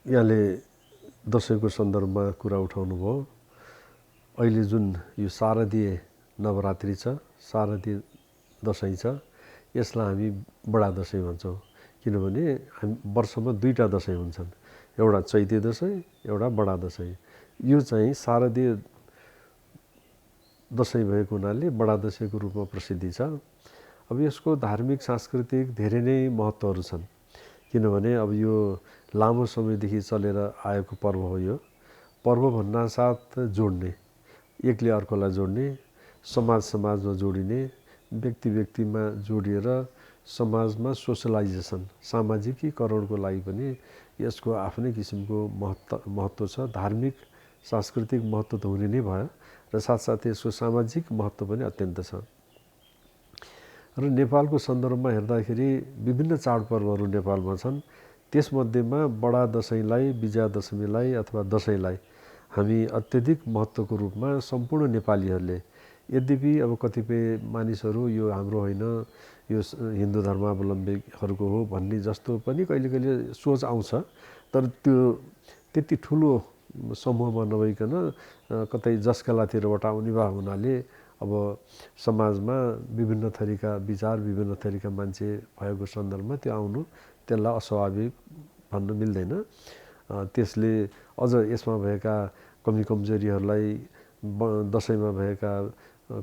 यहाँले दसैँको सन्दर्भमा कुरा उठाउनु भयो। अहिले जुन यो शारदीय नवरात्रि छ, शारदीय दसैँ छ, यसलाई हामी बडा दसैँ भन्छौँ। किनभने हामी वर्षमा दुईटा दसैँ हुन्छन्, एउटा चैते दसैँ, एउटा बडा दसैँ। यो चाहिँ शारदीय दसैँ भएको हुनाले बडा दसैँको रूपमा प्रसिद्धि छ। अब यसको धार्मिक सांस्कृतिक धेरै नै महत्त्वहरू छन्। किनभने अब यो लामो समयदेखि चलेर आएको पर्व हो। यो पर्व भन्नासाथ जोड्ने, एकले अर्कोलाई जोड्ने, समाजमा जोडिने, व्यक्तिमा जोडिएर समाजमा सोसलाइजेसन, सामाजिकीकरणको लागि पनि यसको आफ्नै किसिमको महत्त्व छ। धार्मिक सांस्कृतिक महत्त्व त हुने नै भयो र साथसाथै यसको सामाजिक महत्त्व पनि अत्यन्त छ। र नेपालको सन्दर्भमा हेर्दाखेरि विभिन्न चाडपर्वहरू नेपालमा छन्। त्यसमध्येमा बडा दसैँलाई, विजया दशमीलाई अथवा दसैँलाई हामी अत्यधिक महत्त्वको रूपमा सम्पूर्ण नेपालीहरूले, यद्यपि अब कतिपय मानिसहरू यो हाम्रो होइन, यो हिन्दू धर्मावलम्बीहरूको हो भन्ने जस्तो पनि कहिले कहिले सोच आउँछ। तर त्यो त्यति ठुलो समूहमा नभइकन कतै जसकलातिरबाट आउने भए हुनाले अब समाजमा विभिन्न थरीका विचार, विभिन्न थरीका मान्छे भएको सन्दर्भमा त्यो आउनु, त्यसलाई अस्वाभाविक भन्न मिल्दैन। त्यसले अझ यसमा भएका कमी कमजोरीहरूलाई, दसैँमा भएका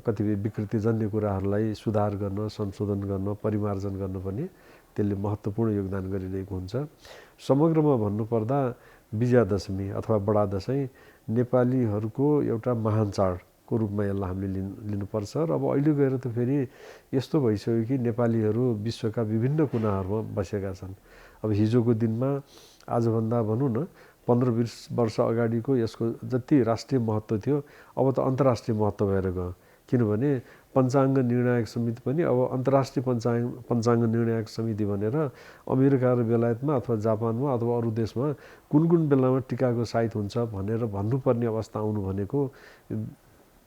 कतिपय विकृतिजन्य कुराहरूलाई सुधार गर्न, संशोधन गर्न, परिमार्जन गर्न पनि त्यसले महत्त्वपूर्ण योगदान गरिरहेको हुन्छ। समग्रमा भन्नुपर्दा विजया दशमी अथवा बडा दसैँ नेपालीहरूको एउटा महान चाडको रूपमा यसलाई हामीले लिनुपर्छ। र अब अहिले गएर त फेरि यस्तो भइसक्यो कि नेपालीहरू विश्वका विभिन्न कुनाहरूमा बसेका छन्। अब हिजोको दिनमा, आजभन्दा भनौँ न 15-20 वर्ष अगाडिको यसको जति राष्ट्रिय महत्त्व थियो, अब त अन्तर्राष्ट्रिय महत्त्व भएर गयो। किनभने पञ्चाङ्ग निर्णायक समिति पनि अब अन्तर्राष्ट्रिय पञ्चाङ्ग निर्णायक समिति भनेर अमेरिका र बेलायतमा अथवा जापानमा अथवा अरू देशमा कुन कुन बेलामा टिकाको साइत हुन्छ भनेर भन्नुपर्ने अवस्था आउनु भनेको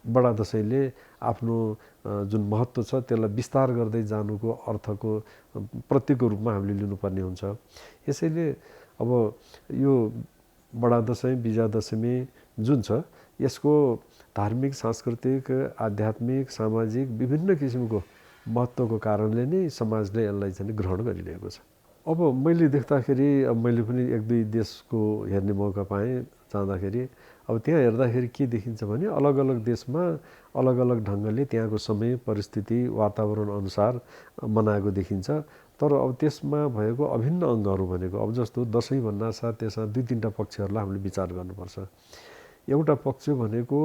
बडा दसैँले आफ्नो जुन महत्त्व छ त्यसलाई विस्तार गर्दै जानुको अर्थको प्रतीकको रूपमा हामीले लिनुपर्ने हुन्छ। यसैले अब यो बडा दसैँ, विजया दशमी जुन छ, यसको धार्मिक, सांस्कृतिक, आध्यात्मिक, सामाजिक विभिन्न किसिमको महत्त्वको कारणले नै समाजले यसलाई चाहिँ ग्रहण गरिरहेको छ। अब मैले देख्दाखेरि, अब मैले पनि 1-2 देशको हेर्ने मौका पाएँ जाँदाखेरि, अब त्यहाँ हेर्दाखेरि के देखिन्छ भने अलग अलग देशमा अलग अलग ढङ्गले त्यहाँको समय, परिस्थिति, वातावरण अनुसार मनाएको देखिन्छ। तर अब त्यसमा भएको अभिन्न अङ्गहरू भनेको, अब जस्तो दसैँ भन्नासाथ त्यसमा 2-3टा पक्षहरूलाई हामीले विचार गर्नुपर्छ। एउटा पक्ष भनेको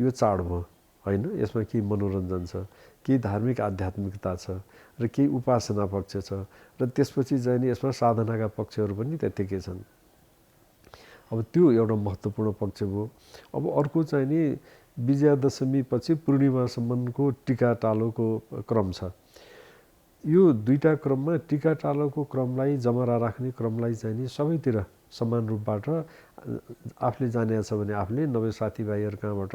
यो चाड हो होइन, यसमा केही मनोरञ्जन छ, केही धार्मिक आध्यात्मिकता छ र केही उपासना पक्ष छ र त्यसपछि चाहिँ नि यसमा साधनाका पक्षहरू पनि त्यत्तिकै छन्। अब त्यो एउटा महत्त्वपूर्ण पक्ष भयो। अब अर्को चाहिँ नि विजया दशमी पछि पूर्णिमासम्मको टिका टालोको क्रम छ। यो दुईटा क्रममा टिका टालोको क्रमलाई, जमरा राख्ने क्रमलाई चाहिँ नि सबैतिर समान रूपबाट आफूले जानेको छ भने आफूले, नभए साथीभाइहरू कहाँबाट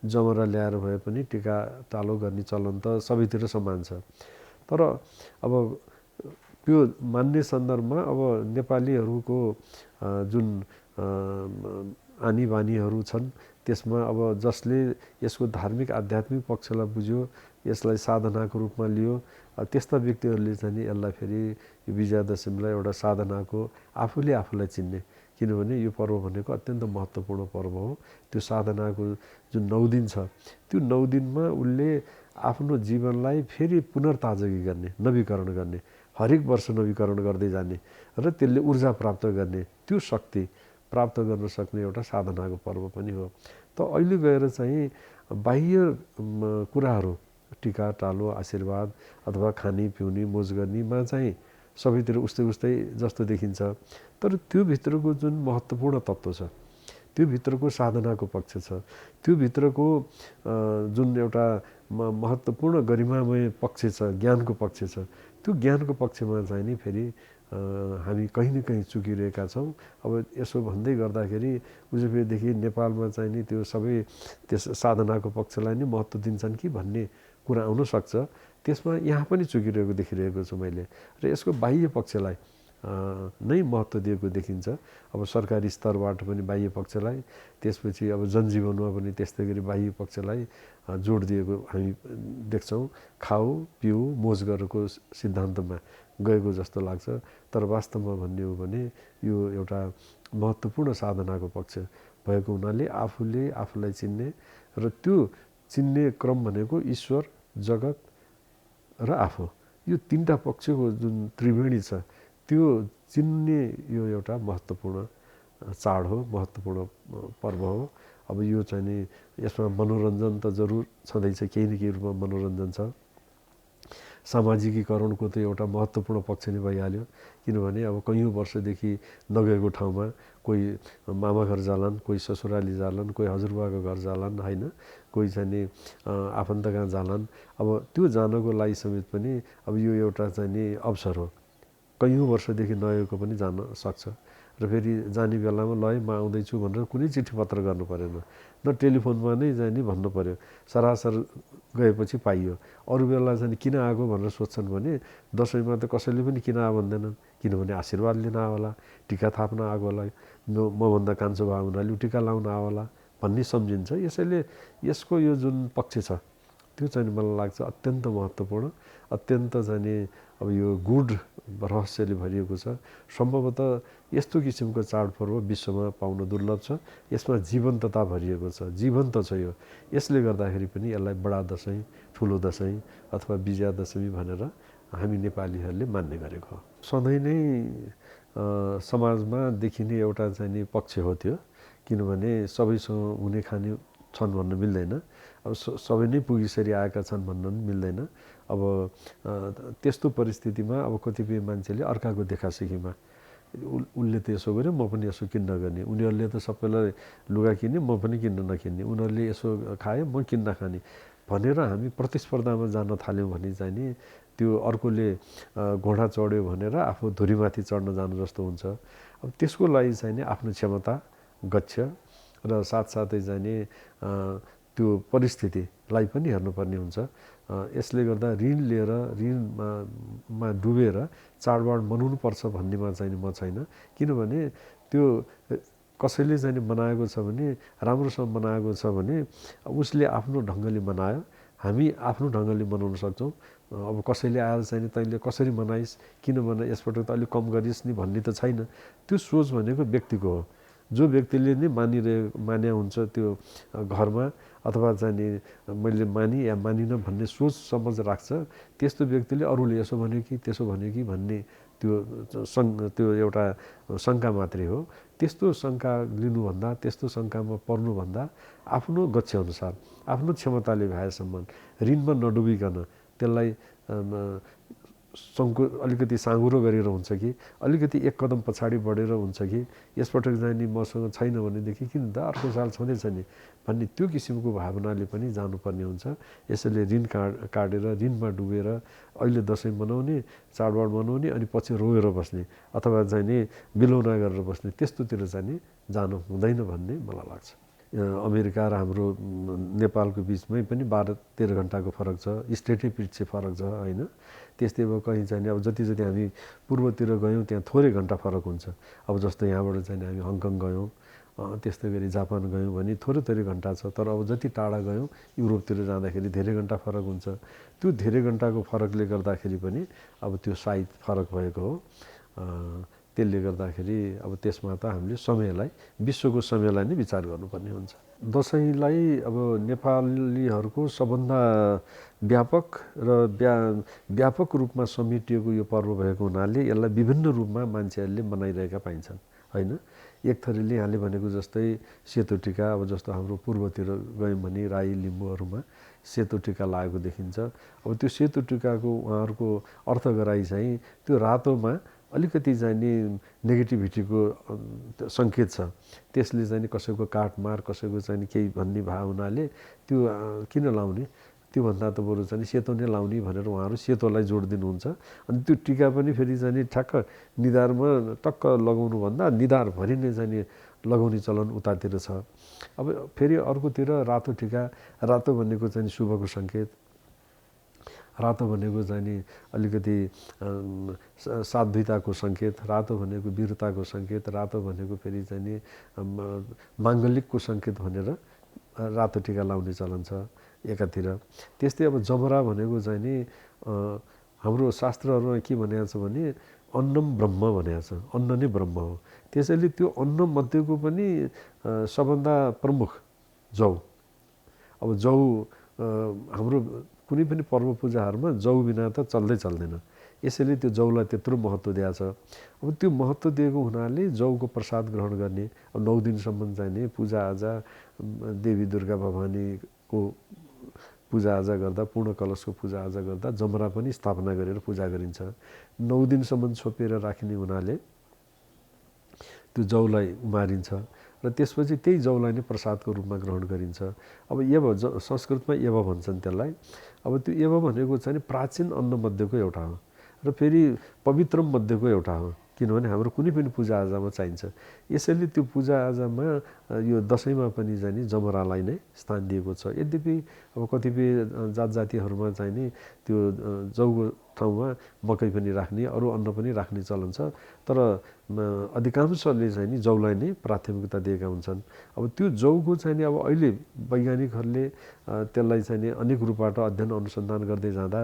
जमरा ल्याएर भए पनि टिका टालो गर्ने चलन त सबैतिर समान छ। तर अब त्यो मान्ने सन्दर्भमा अब नेपालीहरूको जुन आनी बानीहरू छन् त्यसमा अब जसले यसको धार्मिक आध्यात्मिक पक्षलाई बुझ्यो, यसलाई साधनाको रूपमा लियो, त्यस्ता व्यक्तिहरूले चाहिँ नि यसलाई फेरि यो विजया दशमीलाई एउटा साधनाको, आफूले आफूलाई चिन्ने, किनभने यो पर्व भनेको अत्यन्त महत्त्वपूर्ण पर्व हो। त्यो साधनाको जुन 9 दिन छ, त्यो 9 दिनमा उसले आफ्नो जीवनलाई फेरि पुनर्ताजगी गर्ने, नवीकरण गर्ने, हरेक वर्ष नवीकरण गर्दै जाने र त्यसले ऊर्जा प्राप्त गर्ने, त्यो शक्ति प्राप्त गर्न सक्ने एउटा साधनाको पर्व पनि हो। त अहिले गएर चाहिँ बाह्य कुराहरू, टिका टालो, आशीर्वाद अथवा खाने पिउने मोज गर्नेमा चाहिँ सबैतिर उस्तै जस्तो देखिन्छ। तर त्यो भित्रको जुन महत्त्वपूर्ण तत्त्व छ, त्यो भित्रको साधनाको पक्ष छ, त्यो भित्रको जुन एउटा महत्त्वपूर्ण गरिमामय पक्ष छ, ज्ञानको पक्ष छ, त्यो ज्ञानको पक्षमा चाहिँ नि फेरि हामी कहीँ न कहीँ चुकिरहेका छौँ। अब यसो भन्दै गर्दाखेरि उजुबेदेखि नेपालमा चाहिँ नि त्यो सबै त्यस साधनाको पक्षलाई नै महत्त्व दिन्छन् कि भन्ने कुरा आउन सक्छ। त्यसमा यहाँ पनि चुकिरहेको देखिरहेको छु मैले। र यसको बाह्य पक्षलाई नै महत्त्व दिएको देखिन्छ। अब सरकारी स्तरबाट पनि बाह्य पक्षलाई, त्यसपछि अब जनजीवनमा पनि त्यस्तै गरी बाह्य पक्षलाई जोड दिएको हामी देख्छौँ। खाऊ पिउ मोज गरेको सिद्धान्तमा गएको जस्तो लाग्छ। तर वास्तवमा भन्ने हो भने यो एउटा महत्त्वपूर्ण साधनाको पक्ष भएको हुनाले आफूले आफूलाई चिन्ने र त्यो चिन्ने क्रम भनेको ईश्वर, जगत र आफू, यो तीनटा पक्षको जुन त्रिवेणी छ त्यो चिन्ने यो एउटा महत्त्वपूर्ण चाड हो, महत्त्वपूर्ण पर्व हो। अब यो चाहिँ नि यसमा मनोरञ्जन त जरुर छँदैछ, केही न केही रूपमा मनोरञ्जन छ। सामाजिकीकरणको त एउटा महत्त्वपूर्ण पक्ष नै भइहाल्यो, किनभने अब कैयौँ वर्षदेखि नगएको ठाउँमा कोही मामा घर जालान्, कोही ससुराली जालान्, कोही हजुरबाको घर जालान्, होइन, कोही चाहिँ नि आफन्त कहाँ जालान्। अब त्यो जानको लागि समेत पनि अब यो एउटा चाहिँ नि अवसर हो। कैयौँ वर्षदेखि नगएको पनि जान सक्छ र फेरि जाने बेलामा ल है म आउँदैछु भनेर कुनै चिठी पत्र गर्नु परेन, न टेलिफोनमा नै चाहिँ नि भन्नु पर्यो, सरासर गएपछि पाइयो। अरू बेला चाहिँ किन आएको भनेर सोध्छन् भने दसैँमा त कसैले पनि किन आयो भन्दैनन्, किनभने आशीर्वाद लिन आयो होला, टिका थाप्न आएको होला, मभन्दा कान्छो भयो हुनाले टिका लाउन आयो होला भन्ने सम्झिन्छ। यसैले यसको यो जुन पक्ष छ त्यो चाहिँ मलाई लाग्छ अत्यन्त महत्त्वपूर्ण, अत्यन्त चाहिँ नि अब यो गुड रहस्यले भरिएको छ। सम्भवतः यस्तो किसिमको चाडपर्व विश्वमा पाउन दुर्लभ छ। यसमा जीवन्तता भरिएको छ, जीवन्त छ यो। यसले गर्दाखेरि पनि यसलाई बडा दसैँ, ठुलो दसैँ अथवा विजया दशमी भनेर हामी नेपालीहरूले मान्ने गरेको हो। सधैँ नै समाजमा देखिने एउटा चाहिँ नि पक्ष हो त्यो, किनभने सबैसँग हुने खाने छन् भन्न मिल्दैन। अब सबै नै पुगिसरी आएका छन् भन्न पनि मिल्दैन। अब त्यस्तो परिस्थितिमा अब कतिपय मान्छेले अर्काको देखासेखीमा उसले त यसो गर्यो म पनि यसो किन्न गर्ने, उनीहरूले त सबैलाई लुगा किन्ने म पनि किन्न नकिन्ने, उनीहरूले यसो खायो म किन्न खाने भनेर हामी प्रतिस्पर्धामा जान थाल्यौँ भने चाहिँ नि त्यो अर्कोले घोडा चढ्यो भनेर आफू धुरीमाथि चढ्न जानु जस्तो हुन्छ। अब त्यसको लागि चाहिँ नि आफ्नो क्षमता, गच्छ र साथसाथै चाहिँ नि त्यो परिस्थितिलाई पनि हेर्नुपर्ने हुन्छ। यसले गर्दा ऋण लिएर ऋणमा डुबेर चाडबाड मनाउनुपर्छ भन्नेमा चाहिँ म छैन, किनभने त्यो कसैले चाहिँ नि मनाएको छ भने राम्रोसँग मनाएको छ भने उसले आफ्नो ढङ्गले मनायो, हामी आफ्नो ढङ्गले मनाउन सक्छौँ। अब कसैले आएर चाहिँ नि तैँले कसरी मनाइस्, किन मनाइ, यसपटक त अलिक कम गरिस् नि भन्ने त छैन। त्यो सोच भनेको व्यक्तिको हो। जो व्यक्तिले नै मान्या हुन्छ त्यो घरमा अथवा चाहिँ नि मैले मानि या मानिनँ भन्ने सोच समझ राख्छ, त्यस्तो व्यक्तिले अरूले यसो भन्यो कि त्यसो भन्यो कि भन्ने त्यो एउटा शङ्का मात्रै हो। त्यस्तो शङ्का लिनुभन्दा, त्यस्तो शङ्कामा पर्नुभन्दा आफ्नो गच्छअनुसार आफ्नो क्षमताले भएसम्म ऋणमा नडुबिकन त्यसलाई अलिकति साँघुरो गरेर हुन्छ कि अलिकति एक कदम पछाडि बढेर हुन्छ कि यसपटक चाहिँ नि मसँग छैन भनेदेखि किन त अर्को साल छँदैछ नि भन्ने त्यो किसिमको भावनाले पनि जानुपर्ने हुन्छ। यसैले ऋण काटेर ऋणमा डुबेर अहिले दसैँ मनाउने, चाडबाड मनाउने अनि पछि रोएर बस्ने अथवा चाहिँ नि बिलौना गरेर बस्ने त्यस्तोतिर चाहिँ नि जानु हुँदैन भन्ने मलाई लाग्छ। अमेरिका र हाम्रो नेपालको बिचमै पनि 12-13 घन्टाको फरक छ, स्टेटै पिछे फरक छ, होइन। त्यस्तै अब कहीँ चाहिँ अब जति हामी पूर्वतिर गयौँ त्यहाँ थोरै घन्टा फरक हुन्छ। अब जस्तो यहाँबाट चाहिँ हामी हङकङ गयौँ, त्यस्तै गरी जापान गयौँ भने थोरै घन्टा छ। तर अब जति टाढा गयौँ युरोपतिर जाँदाखेरि धेरै घन्टा फरक हुन्छ। त्यो धेरै घन्टाको फरकले गर्दाखेरि पनि अब त्यो सायद फरक भएको हो। त्यसले गर्दाखेरि अब त्यसमा त हामीले समयलाई, विश्वको समयलाई नै विचार गर्नुपर्ने हुन्छ। दसैँलाई अब नेपालीहरूको सबभन्दा व्यापक र व्यापक रूपमा समेटिएको यो पर्व भएको हुनाले यसलाई विभिन्न रूपमा मान्छेहरूले मनाइरहेका पाइन्छन्, होइन। एक थरीले यहाँले भनेको जस्तै सेतो टिका, अब जस्तो हाम्रो पूर्वतिर गयौँ भने राई लिम्बूहरूमा सेतो टिका लागेको देखिन्छ। अब त्यो सेतो टिकाको उहाँहरूको अर्थ गराइ चाहिँ त्यो रातोमा अलिकति चाहिँ नि नेगेटिभिटीको सङ्केत छ। त्यसले चाहिँ नि कसैको काटमार, कसैको चाहिँ केही भन्ने भावनाले त्यो किन लाउने, त्योभन्दा त बरु चाहिँ सेतो नै लाउने भनेर उहाँहरू सेतोलाई जोड दिनुहुन्छ। अनि त्यो टिका पनि फेरि चाहिँ नि ठ्याक्क निधारमा टक्क लगाउनुभन्दा निधारभरि नै चाहिँ नि लगाउने चलन उतातिर छ। अब फेरि अर्कोतिर रातो टिका, रातो भनेको चाहिँ शुभको सङ्केत, रातो भनेको चाहिँ नि अलिकति साध्वीताको सङ्केत, रातो भनेको वीरताको सङ्केत, रातो भनेको फेरि चाहिँ नि माङ्गलिकको सङ्केत भनेर रातो टिका लाउने चलन छ एकातिर। त्यस्तै अब जमरा भनेको चाहिँ नि हाम्रो शास्त्रहरूमा के भनेको छ भने अन्नम ब्रह्म भनेको छ, अन्न नै ब्रह्म हो। त्यसैले त्यो अन्न मध्येको पनि सबभन्दा प्रमुख जौ। अब जौ हाम्रो कुनै पनि पर्व पूजाहरूमा जौ बिना त चल्दैन। यसैले त्यो जौलाई त्यत्रो महत्त्व दिएको छ। अब त्यो महत्त्व दिएको हुनाले जौको प्रसाद ग्रहण गर्ने, अब 9 दिनसम्म चाहिँ नि पूजाआजा देवी दुर्गा भवानीको पूजाआजा गर्दा, पूर्ण कलशको पूजाआजा गर्दा जमरा पनि स्थापना गरेर पूजा गरिन्छ। 9 दिनसम्म छोपेर राखिने हुनाले त्यो जौलाई उमारिन्छ र त्यसपछि त्यही जौलाई नै प्रसादको रूपमा ग्रहण गरिन्छ। अब यव संस्कृतमा यव भन्छन् त्यसलाई। अब त्यो यव भनेको चाहिँ नि प्राचीन अन्न मध्येको एउटा हो र फेरि पवित्रम मध्येको एउटा हो, किनभने हाम्रो कुनै पनि पूजाआजामा चाहिन्छ। यसैले त्यो पूजाआजामा यो दसैँमा पनि चाहिँ नि जमरालाई नै स्थान दिएको छ। यद्यपि अब कतिपय जात जातिहरूमा चाहिँ नि त्यो जौको ठाउँमा मकै पनि राख्ने, अरू अन्न पनि राख्ने चलन छ, तर अधिकांशले चाहिँ नि जौलाई नै प्राथमिकता दिएका हुन्छन्। अब त्यो जौको चाहिँ नि अब अहिले वैज्ञानिकहरूले त्यसलाई चाहिँ नि अनेक रूपबाट अध्ययन अनुसन्धान गर्दै जाँदा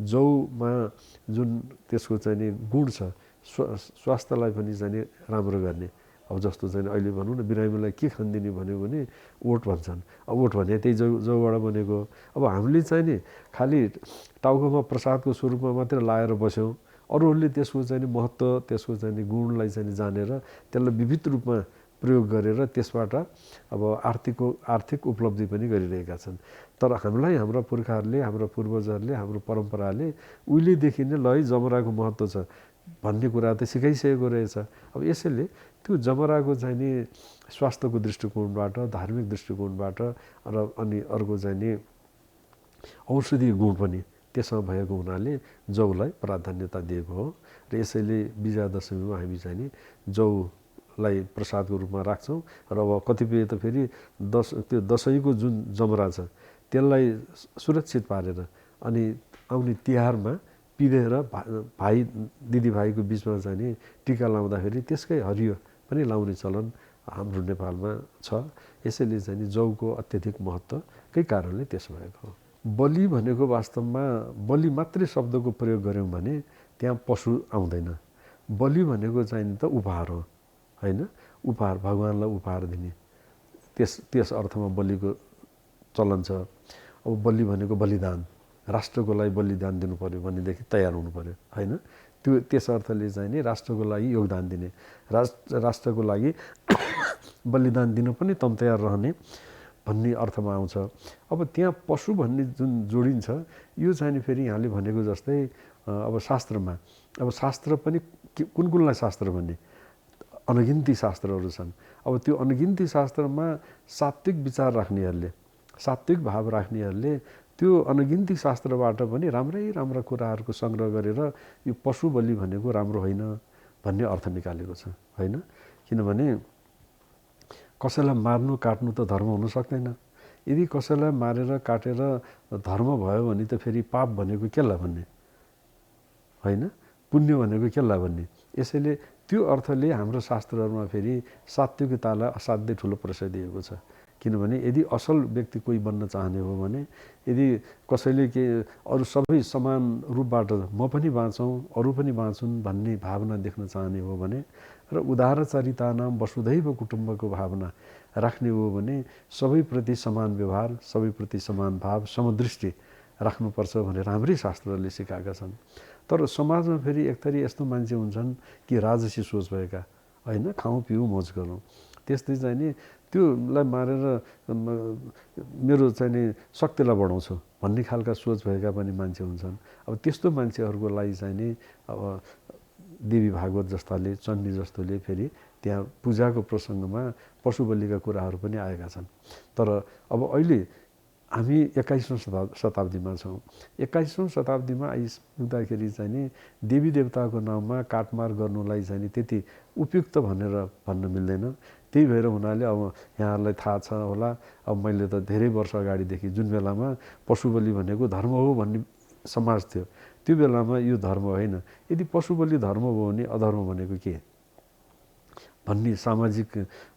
जौमा जुन त्यसको चाहिँ नि गुण छ, स्वास्थ्यलाई पनि चाहिँ नि राम्रो गर्ने। अब जस्तो चाहिँ अहिले भनौँ न बिरामीलाई के खानिदिने भन्यो भने ओट भन्छन्। अब ओट भने त्यही जौबाट बनेको। अब हामीले चाहिँ नि खालि टाउकोमा प्रसादको स्वरूपमा मात्रै लाएर बस्यौँ, अरूहरूले त्यसको चाहिँ नि महत्त्व, त्यसको चाहिँ नि गुणलाई चाहिँ नि जानेर त्यसलाई विविध रूपमा प्रयोग गरेर त्यसबाट अब आर्थिक उपलब्धि पनि गरिरहेका छन्। तर हामीलाई हाम्रा पुर्खाहरूले, हाम्रा पूर्वजहरूले, हाम्रो परम्पराले उहिलेदेखि नै ल है जमराको महत्त्व छ भन्ने कुरा त सिकाइसकेको रहेछ। अब यसैले त्यो जमराको चाहिँ नि स्वास्थ्यको दृष्टिकोणबाट, धार्मिक दृष्टिकोणबाट र अनि अर्को चाहिँ नि औषधीय गुण पनि त्यसमा भएको हुनाले जौलाई प्राधान्यता दिएको हो र यसैले विजया दशमीमा हामी चाहिँ नि जौलाई प्रसादको रूपमा राख्छौँ। र अब कतिपय त फेरि त्यो दसैँको जुन जमरा छ त्यसलाई सुरक्षित पारेर अनि आउने तिहारमा पिँधेर भाइ दिदीभाइको बिचमा चाहिँ नि टिका लाउँदाखेरि त्यसकै हरियो पनि लाउने चलन हाम्रो नेपालमा छ। यसैले चाहिँ नि जौको अत्यधिक महत्त्वकै कारणले त्यसो भएको हो। बलि भनेको वास्तवमा बलि मात्रै शब्दको प्रयोग गऱ्यौँ भने त्यहाँ पशु आउँदैन। बलि भनेको चाहिँ नि त उपहार हो, होइन? उपहार, भगवान्लाई उपहार दिने, त्यस अर्थमा बलिको चलन छ। अब बलि भनेको बलिदान, राष्ट्रको लागि बलिदान दिनु पर्यो भनेदेखि तयार हुनु पर्यो, होइन? त्यस अर्थले चाहिँ नि राष्ट्रको लागि योगदान दिने, राष्ट्रको लागि बलिदान दिन पनि तम तयार रहने भन्ने अर्थमा आउँछ। अब त्यहाँ पशु भन्ने जुन जोडिन्छ यो चाहिँ नि फेरि यहाँले भनेको जस्तै अब शास्त्रमा, अब शास्त्र पनि कुन कुनलाई शास्त्र भन्ने अनगिन्ती शास्त्रहरू छन्। अब त्यो अनगिन्ती शास्त्रमा सात्विक विचार राख्नेहरूले, सात्विक भाव राख्नेहरूले त्यो अनगिन्ती शास्त्रबाट पनि राम्रा कुराहरूको सङ्ग्रह गरेर यो पशु बलि भनेको राम्रो होइन भन्ने अर्थ निकालेको छ, होइन? किनभने कसैलाई मार्नु काट्नु त धर्म हुन सक्दैन। यदि कसैलाई मारेर काटेर धर्म भयो भने त फेरि पाप भनेको केलाई भन्ने, होइन? पुण्य भनेको केलाई भन्ने। यसैले त्यो अर्थले हाम्रो शास्त्रहरूमा फेरि सात्विकतालाई असाध्यै ठुलो प्रश्रय दिएको छ। किनभने यदि असल व्यक्ति कोही बन्न चाहने हो भने, यदि कसैले अरू सबै समान रूपबाट म पनि बाँचौँ अरू पनि बाँचुन् भन्ने भावना देख्न चाहने हो भने र उदारचरितानाम वसुधैव कुटुम्बको भावना राख्ने हो भने सबैप्रति समान व्यवहार, सबैप्रति समान भाव, समदृष्टि राख्नुपर्छ भनेर हाम्रै शास्त्रहरूले सिकाएका छन्। तर समाजमा फेरि एक थरी यस्तो मान्छे हुन्छन् कि राजसी सोच भएका, होइन? खाउँ पिउँ मोज गरौँ, त्यस्तै चाहिँ नि त्योलाई मारेर मेरो चाहिँ नि शक्तिलाई बढाउँछु भन्ने खालका सोच भएका पनि मान्छे हुन्छन्। अब त्यस्तो मान्छेहरूको लागि चाहिँ नि अब देवी भागवत जस्ताले, चण्डी जस्तोले फेरि त्यहाँ पूजाको प्रसङ्गमा पशु बलिका कुराहरू पनि आएका छन्। तर अब अहिले हामी 21औं शताब्दीमा छौँ। 21औं शताब्दीमा आइपुग्दाखेरि चाहिँ नि देवी देवताको नाममा काटमार गर्नुलाई चाहिँ नि त्यति उपयुक्त भनेर भन्न मिल्दैन। त्यही भएर हुनाले अब यहाँहरूलाई थाहा छ होला, अब मैले त धेरै वर्ष अगाडिदेखि जुन बेलामा पशु बलि भनेको धर्म हो भन्ने समाज थियो त्यो बेलामा यो धर्म होइन। यदि पशु बलि धर्म भयो भने अधर्म भनेको के भन्ने सामाजिक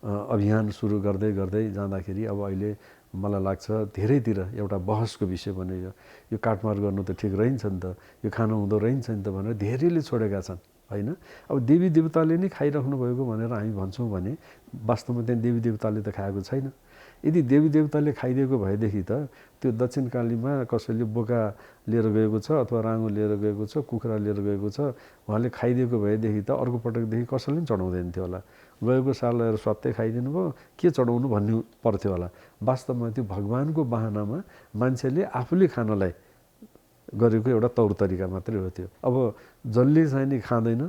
अभियान सुरु गर्दै गर्दै जाँदाखेरि अब अहिले मलाई लाग्छ धेरैतिर एउटा बहसको विषय बन्यो। यो काटमार गर्नु त ठिक रहन्छ नि त, यो खानु हुँदो रहन्छ नि त भनेर धेरैले छोडेका छन् होइन। अब देवी देवताले नै खाइराख्नु भएको भनेर हामी भन्छौँ भने वास्तवमा त्यहाँ देवी देवताले त खाएको छैन। यदि देवी देवताले खाइदिएको भएदेखि त त्यो दक्षिणकालीमा कसैले बोका लिएर गएको छ अथवा राँगो लिएर गएको छ, कुखुरा लिएर गएको छ, उहाँले खाइदिएको भएदेखि त अर्को पटकदेखि कसैले पनि चढाउँदैन थियो होला। गएको साल ल्याएर स्वात्तै खाइदिनु भयो, के चढाउनु भन्ने पर्थ्यो होला। वास्तवमा त्यो भगवानको बाहनामा मान्छेले आफूले खानलाई गरेको एउटा तौर तरिका मात्रै हो त्यो। अब जसले चाहिँ नि खाँदैन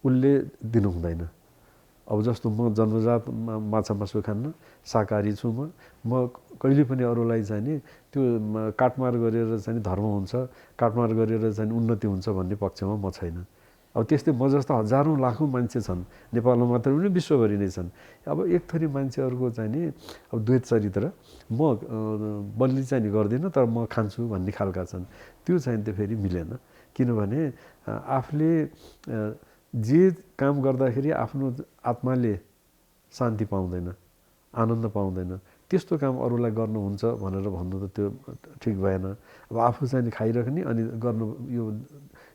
उसले दिनु हुँदैन। अब जस्तो म जन्मजात माछा मासु खान्न, शाकाहारी छु म कहिले पनि अरूलाई चाहिँ नि त्यो काटमार गरेर चाहिँ धर्म हुन्छ, काटमार गरेर चाहिँ उन्नति हुन्छ भन्ने पक्षमा म छैन। अब त्यस्तै म जस्तो हजारौँ लाखौँ मान्छे छन्, नेपालमा मात्रै पनि विश्वभरि नै छन्। अब एक थरी मान्छेहरूको चाहिँ नि अब द्वैत चरित्र, म बलि चाहिँ नि गर्दिनँ तर म खान्छु भन्ने खालका छन्। त्यो चाहिँ त्यो फेरि मिलेन। किनभने आफूले जे काम गर्दाखेरि आफ्नो आत्माले शान्ति पाउँदैन, आनन्द पाउँदैन, त्यस्तो काम अरूलाई गर्नुहुन्छ भनेर भन्नु त त्यो ठिक भएन। अब आफू चाहिँ खाइराख्ने अनि गर्नु यो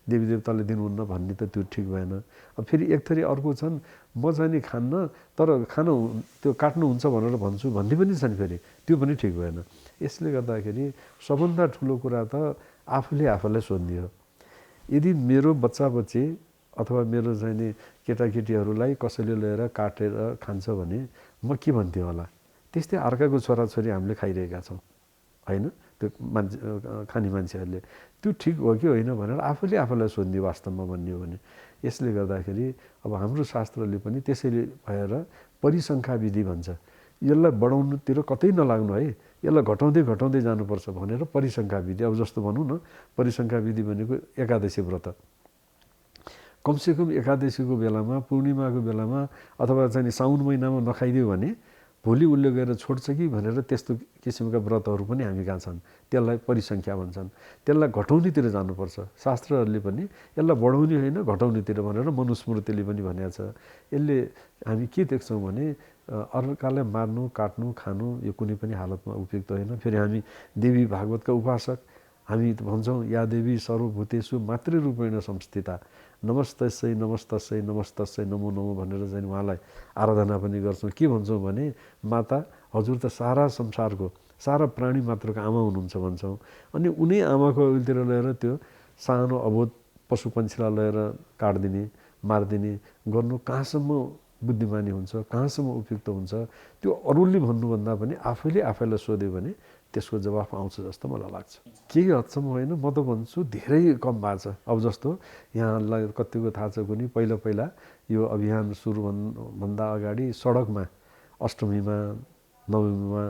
देवी देवताले दिनुहुन्न भन्ने त त्यो ठिक भएन। अब फेरि एक थरी अर्को छन्, म चाहिँ खान्न तर खानु त्यो काट्नुहुन्छ भनेर भन्छु भन्ने पनि छन्, फेरि त्यो पनि ठिक भएन। यसले गर्दाखेरि सबभन्दा ठुलो कुरा त आफूले आफूलाई सोध्ने हो। यदि मेरो बच्चा बच्ची अथवा मेरो चाहिँ नि केटाकेटीहरूलाई कसैले लिएर काटेर खान्छ भने म के भन्थेँ होला। त्यस्तै अर्काको छोराछोरी हामीले खाइरहेका छौँ होइन, त्यो मान्छे खाने मान्छेहरूले। त्यो ठिक हो कि होइन भनेर आफूले आफूलाई सोध्ने वास्तवमा भन्ने हो भने। यसले गर्दाखेरि अब हाम्रो शास्त्रले पनि त्यसैले भएर परिसङ्ख्या विधि भन्छ। यसलाई बढाउनुतिर कतै नलाग्नु है, यसलाई घटाउँदै घटाउँदै जानुपर्छ भनेर परिसङ्ख्या विधि। अब जस्तो भनौँ न, परिसङ्ख्या विधि भनेको एकादशी व्रत। कमसेकम एकादशीको बेलामा, पूर्णिमाको बेलामा अथवा चाहिँ साउन महिनामा नखाइदियो भने भोलि उसले गएर छोड्छ कि भनेर त्यस्तो किसिमका व्रतहरू पनि हामी कहाँ छन्। त्यसलाई परिसङ्ख्या भन्छन्। त्यसलाई घटाउनेतिर जानुपर्छ। शास्त्रहरूले पनि यसलाई बढाउने होइन घटाउनेतिर भनेर मनुस्मृतिले पनि भनेको छ। यसले हामी के देख्छौँ भने अर्कालाई मार्नु, काट्नु, खानु यो कुनै पनि हालतमा उपयुक्त होइन। फेरि हामी देवी भागवतका उपासक, हामी भन्छौँ या देवी सर्वभूतेषु मातृरूपेण संस्थिता नमस्तस्यै नमस्तस्यै नमस्तस्यै नमो नमो भनेर चाहिँ उहाँलाई आराधना पनि गर्छौँ। के भन्छौँ भने माता हजुर त सारा संसारको, सारा प्राणी मात्रको आमा हुनुहुन्छ भन्छौँ। अनि उनी आमाको अघिल्तिर लिएर त्यो सानो अबोध पशु पन्छीलाई लिएर काटिदिने, मारिदिने गर्नु कहाँसम्म बुद्धिमानी हुन्छ, कहाँसम्म उपयुक्त हुन्छ, त्यो अरूले भन्नुभन्दा पनि आफैले आफैलाई सोध्यो भने त्यसको जवाफ आउँछ जस्तो मलाई लाग्छ। केही हदसम्म होइन, म त भन्छु धेरै कम भएको छ। अब जस्तो यहाँलाई कतिको थाहा छ कुनै पहिला पहिला यो अभियान सुरु भन्दा अगाडि सडकमा अष्टमीमा नवमीमा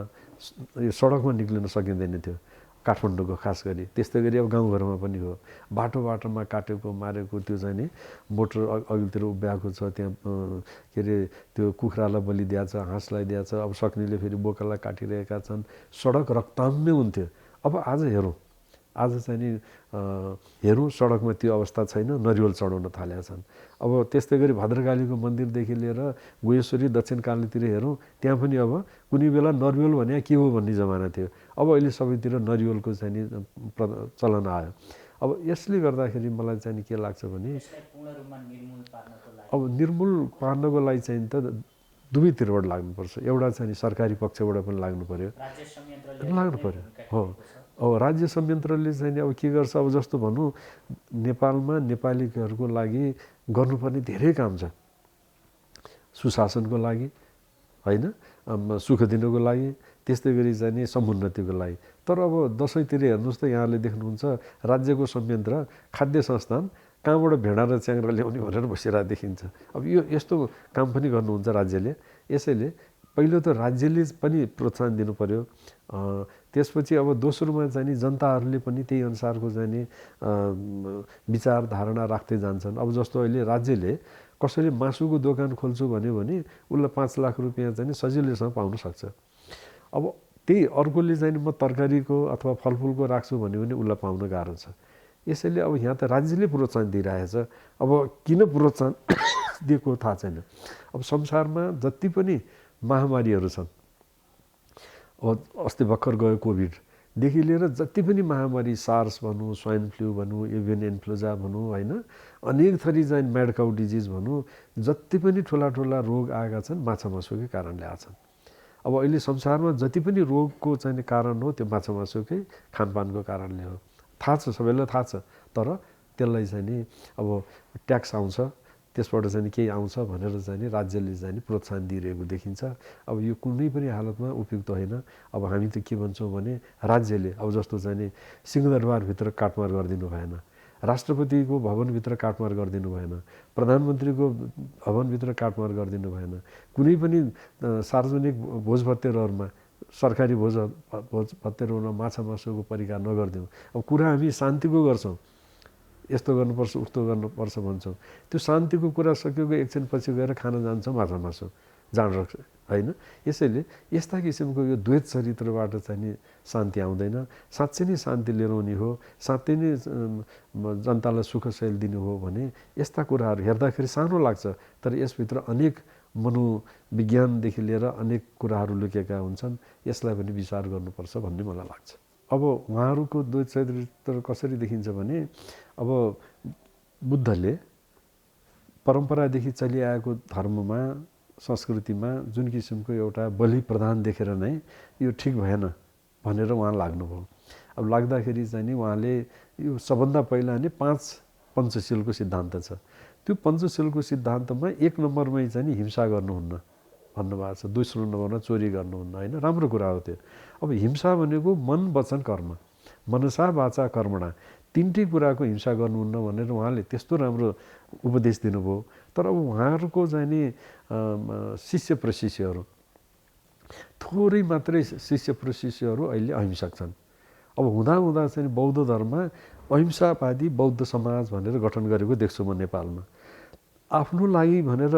यो सडकमा निक्लिन सकिँदैन थियो काठमाडौँको खास गरी। त्यस्तै गरी अब गाउँघरमा पनि हो। बाटो बाटोमा काटेको मारेको त्यो चाहिँ नि मोटर अघिल्तिर उभ्याएको छ, त्यहाँ के अरे त्यो कुखुरालाई बलि दिएको छ, हाँसलाई दिएको छ। अब सक्नेले फेरि बोकालाई काटिरहेका छन्। सडक रक्ताम्य हुन्थ्यो। अब आज हेरौँ, आज चाहिँ नि हेरौँ सडकमा त्यो अवस्था छैन, नरिवल चढाउन थालेका छन्। अब त्यस्तै गरी भद्रकालीको मन्दिरदेखि लिएर गुहेश्वरी दक्षिणकालीतिर हेरौँ, त्यहाँ पनि अब कुनै बेला नरिवल भने के हो भन्ने जमाना थियो। अब अहिले सबैतिर नरिवलको चाहिँ नि चलन आयो। अब यसले गर्दाखेरि मलाई चाहिँ के लाग्छ भने अब निर्मूल पार्नको लागि चाहिँ त दुवैतिरबाट लाग्नुपर्छ। एउटा चाहिँ सरकारी पक्षबाट पनि लाग्नु पर्यो, लाग्नु पर्यो हो। अब राज्य संयन्त्रले चाहिँ अब के गर्छ, अब जस्तो भनौँ नेपालमा नेपालीहरूको लागि गर्नुपर्ने धेरै काम छ। सुशासनको लागि होइन, सुख दिनको लागि, त्यस्तै गरी चाहिँ नि समुन्नतिको लागि। तर अब दसैँतिर हेर्नुहोस् त यहाँले देख्नुहुन्छ राज्यको संयन्त्र खाद्य संस्थान कहाँबाट भेडा र च्याङ्ग्रा ल्याउने भनेर बसिरहेको देखिन्छ। अब यो यस्तो काम पनि गर्नुहुन्छ राज्यले। यसैले पहिलो त राज्यले पनि प्रोत्साहन दिनु पर्यो। त्यसपछि अब दोस्रोमा चाहिँ नि जनताहरूले पनि त्यही अनुसारको चाहिँ नि विचार धारणा राख्दै जान्छन्। अब जस्तो अहिले राज्यले कसैले मासुको दोकान खोल्छु भन्यो भने उसलाई 5 लाख रुपियाँ चाहिँ नि सजिलैसँग पाउन सक्छ। अब त्यही अर्कोले चाहिँ म तरकारीको अथवा फलफुलको राख्छु भन्यो भने उसलाई पाउन गाह्रो छ। यसैले अब यहाँ त राज्यले प्रोत्साहन दिइरहेछ। अब किन प्रोत्साहन दिएको थाहा छैन। अब संसारमा जति पनि महामारीहरू छन्, अब अस्ति भर्खर गयो कोभिडदेखि लिएर जति पनि महामारी, सार्स भनौँ, स्वाइन फ्लू भनौँ, एभियन इन्फ्लुएन्जा भनौँ, होइन, अनेक थरी चाहिँ म्याड काउ डिजिज भनौँ, जति पनि ठुला ठुला रोग आएका छन् माछा मासुकै कारणले आएका छन्। अब अहिले संसारमा जति पनि रोगको चाहिँ कारण हो त्यो माछा मासुकै खानपानको कारणले हो। थाहा छ, सबैलाई थाहा छ। तर त्यसलाई चाहिँ नि अब ट्याक्स आउँछ, त्यसबाट चाहिँ केही आउँछ भनेर चाहिँ नि राज्यले चाहिँ प्रोत्साहन दिइरहेको देखिन्छ। अब यो कुनै पनि हालतमा उपयुक्त होइन। अब हामी त के भन्छौँ भने राज्यले अब जस्तो चाहिँ नि सिंहदरबारभित्र काटमार गरिदिनु भएन, राष्ट्रपतिको भवनभित्र काटमार गरिदिनु भएन, प्रधानमन्त्रीको भवनभित्र काटमार गरिदिनु भएन, कुनै पनि सार्वजनिक भोजभतेरहरूमा, सरकारी भोजभतेरहरूमा माछा मासुको परिकार नगरिदिउँ। अब कुरा हामी शान्तिको गर्छौँ, यस्तो गर्नुपर्छ उस्तो गर्नुपर्छ भन्छौँ, त्यो शान्तिको कुरा सकिएको एकछिन पछि गएर खान जान्छौँ माछा मासु, जाँड रक्छ, होइन। यसैले यस्ता किसिमको यो द्वैत चरित्रबाट चाहिँ नि शान्ति आउँदैन। साँच्चै नै शान्ति ल्याउने हो, साँच्चै नै जनतालाई सुख शैल दिनु हो भने यस्ता कुराहरू हेर्दाखेरि सानो लाग्छ, तर यसभित्र अनेक मनोविज्ञानदेखि लिएर अनेक कुराहरू लुकेका हुन्छन्। यसलाई पनि विचार गर्नुपर्छ भन्ने मलाई लाग्छ। अब उहाँहरूको द्वैत चरित्र कसरी देखिन्छ भने अब बुद्धले परम्परादेखि चलिआएको धर्ममा, संस्कृतिमा जुन किसिमको एउटा बलि प्रधान देखेर नै यो ठिक भएन भनेर उहाँ लाग्नुभयो। अब लाग्दाखेरि चाहिँ नि उहाँले यो सबभन्दा पहिला नै 5 पञ्चशीलको सिद्धान्त छ। त्यो पञ्चशीलको सिद्धान्तमा 1 नम्बरमै चाहिँ नि हिंसा गर्नुहुन्न भन्नुभएको छ, दोस्रो नम्बरमा चोरी गर्नुहुन्न, होइन। राम्रो कुरा हो त्यो। अब हिंसा भनेको मन, वचन, कर्म, मनसा वाचा कर्मणा, तिनटै कुराको हिंसा गर्नुहुन्न भनेर उहाँले त्यस्तो राम्रो उपदेश दिनुभयो। तर अब उहाँहरूको चाहिँ नि शिष्य प्रशिष्यहरू, थोरै मात्रै शिष्य प्रशिष्यहरू अहिले अहिंसक छन्। अब हुँदा चाहिँ बौद्ध धर्ममा अहिंसावादी बौद्ध समाज भनेर गठन गरेको देख्छु म नेपालमा। आफ्नो लागि भनेर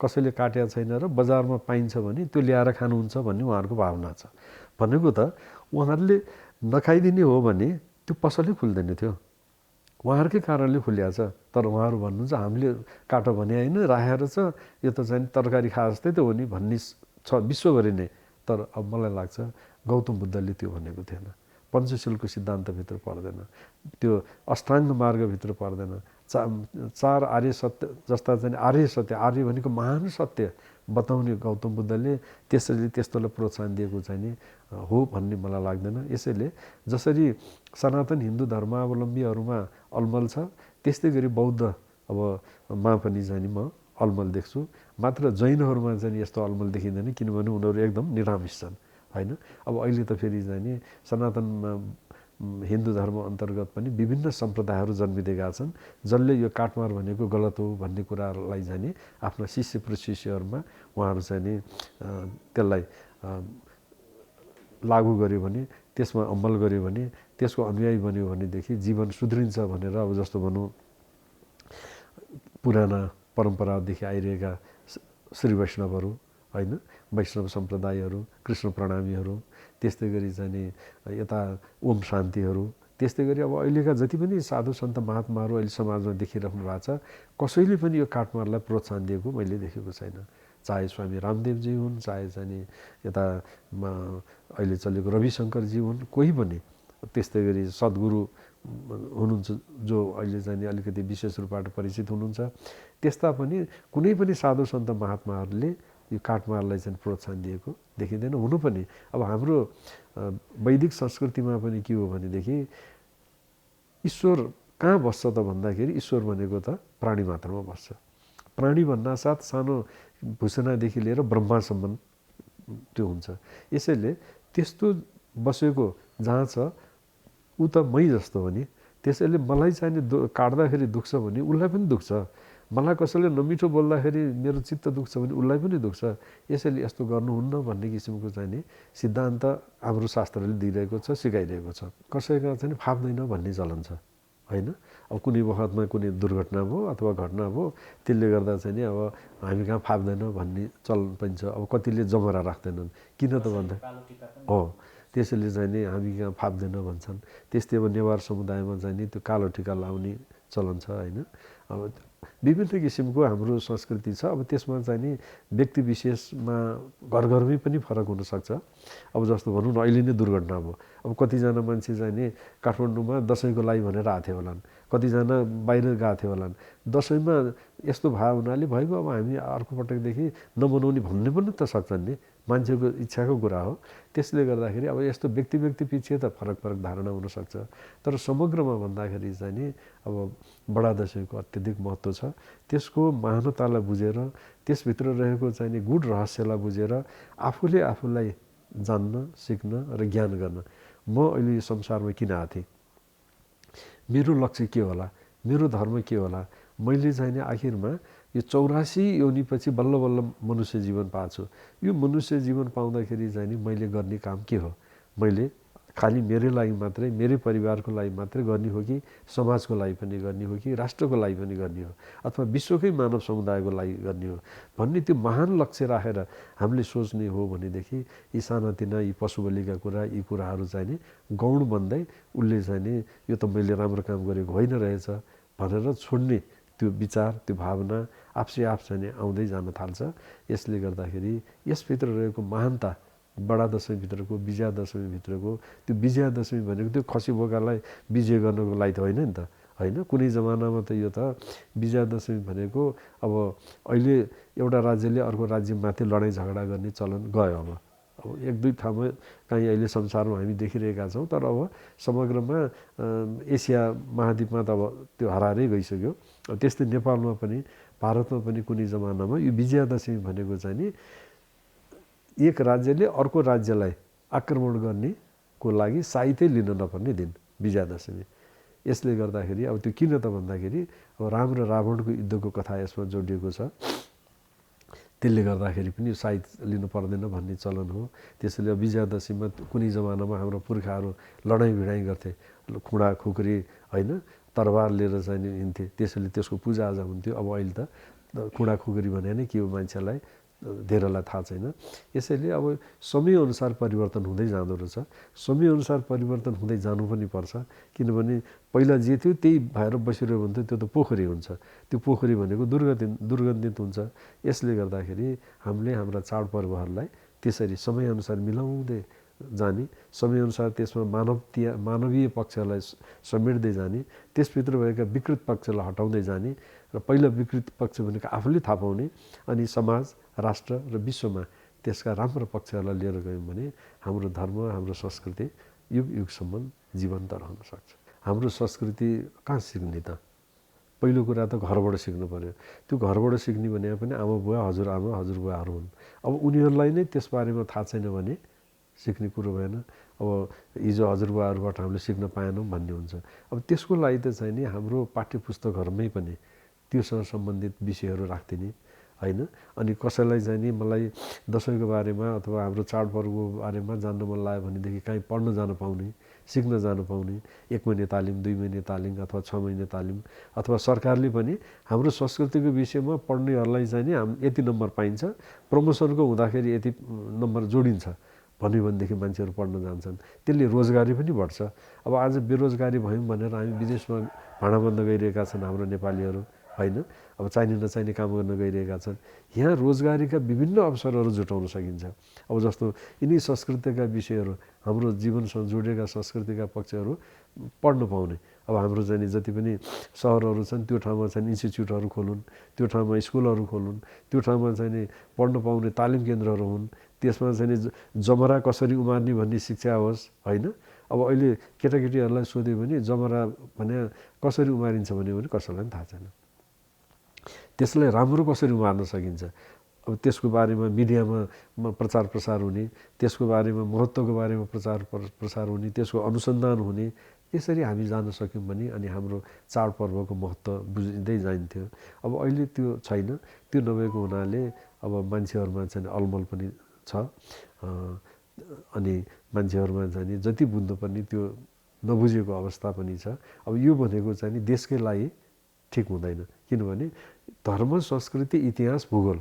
कसैले काटेको छैन र बजारमा पाइन्छ भने त्यो ल्याएर खानुहुन्छ भन्ने उहाँहरूको भावना छ। भनेको त उहाँहरूले नखाइदिने हो भने त्यो पसलै खुल्दैन थियो, उहाँहरूकै कारणले खुलिया छ। तर उहाँहरू भन्नुहुन्छ हामीले काट भने होइन, राखेर छ, यो त चाहिँ तरकारी खा जस्तै त हो नि भन्ने छ विश्वभरि नै। तर अब मलाई लाग्छ गौतम बुद्धले त्यो भनेको थिएन, पञ्चशीलको सिद्धान्तभित्र पर्दैन, त्यो अष्टाङ्ग मार्गभित्र पर्दैन। चार आर्य सत्य जस्ता चाहिँ आर्य सत्य, आर्य भनेको महान सत्य बताउने गौतम बुद्धले त्यसरी त्यस्तोलाई प्रोत्साहन दिएको चाहिँ नि हो भन्ने मलाई लाग्दैन। यसैले जसरी सनातन हिन्दू धर्मावलम्बीहरूमा अलमल छ, त्यस्तै गरी बौद्ध अब मा पनि चाहिँ नि म अलमल देख्छु। मात्र जैनहरूमा चाहिँ यस्तो अलमल देखिँदैन, किनभने उनीहरू एकदम निरामिष छन्, होइन। अब अहिले त फेरि चाहिँ नि सनातनमा हिन्दू धर्म अन्तर्गत पनि विभिन्न सम्प्रदायहरू जन्मिदिएका छन्, जसले यो काटमार भनेको गलत हो भन्ने कुरालाई चाहिँ नि आफ्ना शिष्य प्रशिष्यहरूमा उहाँहरू चाहिँ नि त्यसलाई लागू गर्यो भने, त्यसमा अमल गर्यो भने, त्यसको अनुयायी बन्यो भनेदेखि जीवन सुध्रिन्छ भनेर अब जस्तो भनौँ पुराना परम्परादेखि आइरहेका श्री वैष्णवहरू, होइन, वैष्णव सम्प्रदायहरू, कृष्ण प्रणामीहरू, त्यस्तै गरी चाहिँ नि यता ओम शान्तिहरू, त्यस्तै गरी अब अहिलेका जति पनि साधु सन्त महात्माहरू अहिले समाजमा देखिराख्नु भएको छ, कसैले पनि यो काटमारलाई प्रोत्साहन दिएको मैले देखेको छैन। चाहे स्वामी रामदेवजी हुन्, चाहे चाहिँ नि यता अहिले चलेको रविशङ्करजी हुन्, कोही पनि, त्यस्तै गरी सद्गुरु हुनुहुन्छ जो अहिले चाहिँ नि अलिकति विशेष रूपबाट परिचित हुनुहुन्छ, त्यस्ता पनि कुनै पनि साधु सन्त महात्माहरूले यो काटमारलाई चाहिँ प्रोत्साहन दिएको देखिँदैन। हुनु पनि अब हाम्रो वैदिक संस्कृतिमा पनि के हो भनेदेखि ईश्वर कहाँ बस्छ त भन्दाखेरि ईश्वर भनेको त प्राणी मात्रमा बस्छ। प्राणी भन्नासाथ सानो भूषणादेखि लिएर ब्रह्मासम्म त्यो हुन्छ। यसैले त्यस्तो बसेको जहाँ छ ऊ त मै जस्तो हो नि, त्यसैले मलाई चाहिँ काट्दाखेरि दुख्छ भने उसलाई पनि दुख्छ, मलाई कसैले नमिठो बोल्दाखेरि मेरो चित्त दुख्छ भने उसलाई पनि दुख्छ। यसैले यस्तो गर्नुहुन्न भन्ने किसिमको चाहिँ नि सिद्धान्त हाम्रो शास्त्रले दिइरहेको छ, सिकाइरहेको छ। कसैका चाहिँ फाप्दैन भन्ने चलन छ, होइन। अब कुनै वखतमा कुनै दुर्घटना भयो अथवा घटना भयो, त्यसले गर्दा चाहिँ नि अब हामी कहाँ फाप्दैन भन्ने चलन पनि छ। अब कतिले जमरा राख्दैनन्, किन त भन्दा हो त्यसैले चाहिँ नि हामी कहाँ फाप्दैन भन्छन्। त्यस्तै अब नेवार समुदायमा चाहिँ नि त्यो कालो टिका लाउने चलन छ होइन। अब विभिन्न किसिमको हाम्रो संस्कृति छ। अब त्यसमा चाहिँ नि व्यक्ति विशेषमा घर घरमै पनि फरक हुनसक्छ। अब जस्तो भनौँ न अहिले नै दुर्घटना भयो, अब कतिजना मान्छे चाहिँ नि काठमाडौँमा दसैँको लागि भनेर आएको थियो होलान्, कतिजना बाहिर गएको थियो होलान्। दसैँमा यस्तो भयो हुनाले भइगयो, अब हामी अर्को पटकदेखि नमनाउने भन्ने पनि त सक्छन् नि, मान्छेको इच्छाको कुरा हो। त्यसले गर्दाखेरि अब यस्तो व्यक्ति व्यक्ति पछि त फरक फरक धारणा हुनसक्छ। तर समग्रमा भन्दाखेरि चाहिँ नि अब बडा दसैँको अत्यधिक महत्त्व छ। त्यसको महानतालाई बुझेर, त्यसभित्र रहेको चाहिँ नि गुढ रहस्यलाई बुझेर आफूले आफूलाई जान्न, सिक्न र ज्ञान गर्न, म अहिले यो संसारमा किन आएको थिएँ, मेरो लक्ष्य के होला, मेरो धर्म के होला, मैले चाहिँ नि आखिरमा यो 84 योनिपछि बल्ल बल्ल मनुष्य जीवन पाएको छु। यो मनुष्य जीवन पाउँदाखेरि चाहिँ नि मैले गर्ने काम के हो, मैले खालि मेरै लागि मात्रै, मेरै परिवारको लागि मात्रै गर्ने हो कि समाजको लागि पनि गर्ने हो कि राष्ट्रको लागि पनि गर्ने हो अथवा विश्वकै मानव समुदायको लागि गर्ने हो भन्ने त्यो महान लक्ष्य राखेर हामीले सोच्ने हो भनेदेखि यी सानातिना यी पशुबलिका कुरा, यी कुराहरू चाहिँ नि गौण भन्दै उसले चाहिँ नि यो त मैले राम्रो काम गरेको होइन रहेछ भनेर छोड्ने त्यो विचार, त्यो भावना आफसे आफ चाहिँ नि आउँदै जान थाल्छ। यसले गर्दाखेरि यसभित्र रहेको महानता, बडा दसैँभित्रको, विजया दशमीभित्रको त्यो विजया दशमी भनेको त्यो खसी बोकालाई विजय गर्नको लागि त होइन नि त, होइन। कुनै जमानामा त यो त विजया दशमी भनेको अब अहिले एउटा राज्यले अर्को राज्यमाथि लडाइँ झगडा गर्ने चलन गयो। अब एक दुई ठाउँमा कहीँ अहिले संसारमा हामी देखिरहेका छौँ, तर अब समग्रमा एसिया महाद्वीपमा त अब त्यो हरारै गइसक्यो। त्यस्तै नेपालमा पनि, भारतमा पनि कुनै जमानामा यो विजया दशमी भनेको चाहिँ नि एक राज्यले अर्को राज्यलाई आक्रमण गर्नेको लागि साइतै लिन नपर्ने दिन विजया दशमी। यसले गर्दाखेरि अब त्यो किन त भन्दाखेरि अब राम र रावणको युद्धको कथा यसमा जोडिएको छ। त्यसले गर्दाखेरि पनि साइत लिनु पर्दैन भन्ने चलन हो। त्यसैले विजया दशमीमा कुनै जमानामा हाम्रो पुर्खाहरू लडाइँ भिडाइँ गर्थे, खुँडा खुकुरी होइन, तरबार लिएर चाहिँ हिँड्थे। त्यसैले त्यसको पूजाआजा हुन्थ्यो। अब अहिले त खुँडा खुकुरी भने नै के हो मान्छेलाई धेरैलाई थाहा छैन। यसैले अब समयअनुसार परिवर्तन हुँदै जाँदो रहेछ। समयअनुसार परिवर्तन हुँदै जानु पनि पर्छ, किनभने पहिला जे थियो त्यही भएर बसिरह्यो भने त त्यो त पोखरी हुन्छ। त्यो पोखरी भनेको दुर्गन्धित हुन्छ। यसले गर्दाखेरि हामीले हाम्रा चाडपर्वहरूलाई त्यसरी समयअनुसार मिलाउँदै जाने, समयअनुसार त्यसमा मानवीय पक्षलाई समेट्दै जाने, त्यसभित्र भएका विकृत पक्षलाई हटाउँदै जाने र पहिला विकृत पक्ष भनेको आफूले थाहा पाउने, अनि समाज, राष्ट्र र विश्वमा त्यसका राम्रो पक्षहरूलाई लिएर गयौँ भने हाम्रो धर्म, हाम्रो संस्कृति युग युगसम्म जीवन्त रहन सक्छ। हाम्रो संस्कृति कहाँ सिक्ने त? पहिलो कुरा त घरबाट सिक्नु पर्यो। त्यो घरबाट सिक्ने भने पनि आमा बुवा, हजुरआमा, हजुरबुवाहरू हुन्। अब उनीहरूलाई नै त्यसबारेमा थाहा छैन भने सिक्ने कुरो भएन। अब हिजो हजुरबुवाहरूबाट हामीले सिक्न पाएनौँ भन्ने हुन्छ। अब त्यसको लागि त चाहिँ नि हाम्रो पाठ्यपुस्तकहरूमै पनि त्योसँग सम्बन्धित विषयहरू राखिदिने होइन। अनि कसैलाई चाहिँ नि मलाई दसैँको बारेमा अथवा हाम्रो चाडपर्वको बारेमा जान्न मन लाग्यो भनेदेखि कहीँ पढ्न जान पाउने, सिक्न जानु पाउने, 1 महिने तालिम, 2 महिने तालिम अथवा 6 महिने तालिम, अथवा सरकारले पनि हाम्रो संस्कृतिको विषयमा पढ्नेहरूलाई चाहिँ नि यति नम्बर पाइन्छ, प्रमोसनको हुँदाखेरि यति नम्बर जोडिन्छ भन्यो भनेदेखि मान्छेहरू पढ्न जान्छन्। त्यसले रोजगारी पनि बढ्छ। अब आज बेरोजगारी भयौँ भनेर हामी विदेशमा भाँडा बन्द गइरहेका छन् हाम्रो नेपालीहरू होइन। अब चाहिने नचाहिने काम गर्न गइरहेका छन्। यहाँ रोजगारीका विभिन्न अवसरहरू जुटाउन सकिन्छ। अब जस्तो यिनी संस्कृतिका विषयहरू, हाम्रो जीवनसँग जोडिएका संस्कृतिका पक्षहरू पढ्न पाउने। अब हाम्रो चाहिँ जति पनि सहरहरू छन् त्यो ठाउँमा चाहिँ इन्स्टिच्युटहरू खोलुन्, त्यो ठाउँमा स्कुलहरू खोलुन्, त्यो ठाउँमा चाहिँ पढ्न पाउने तालिम केन्द्रहरू हुन्। त्यसमा चाहिँ जमरा कसरी उमार्ने भन्ने शिक्षा होस् होइन। अब अहिले केटाकेटीहरूलाई सोध्यो भने जमरा भने कसरी उमारिन्छ भने कसैलाई पनि थाहा छैन। त्यसलाई राम्रो कसरी उमार्न सकिन्छ, अब त्यसको बारेमा मिडियामा प्रचार प्रसार हुने, त्यसको बारेमा महत्त्वको बारेमा प्रचार प्रसार हुने, त्यसको अनुसन्धान हुने, यसरी हामी जान सक्यौँ भने अनि हाम्रो चाडपर्वको महत्त्व बुझिँदै जान्थ्यो। अब अहिले त्यो छैन। त्यो नभएको हुनाले अब मान्छेहरूमा चाहिँ अलमल पनि छ, अनि मान्छेहरूमा चाहिँ जति बुझ्नुपर्ने त्यो नबुझेको अवस्था पनि छ। अब यो भनेको चाहिँ देशकै लागि ठिक हुँदैन, किनभने धर्म, संस्कृति, इतिहास, भूगोल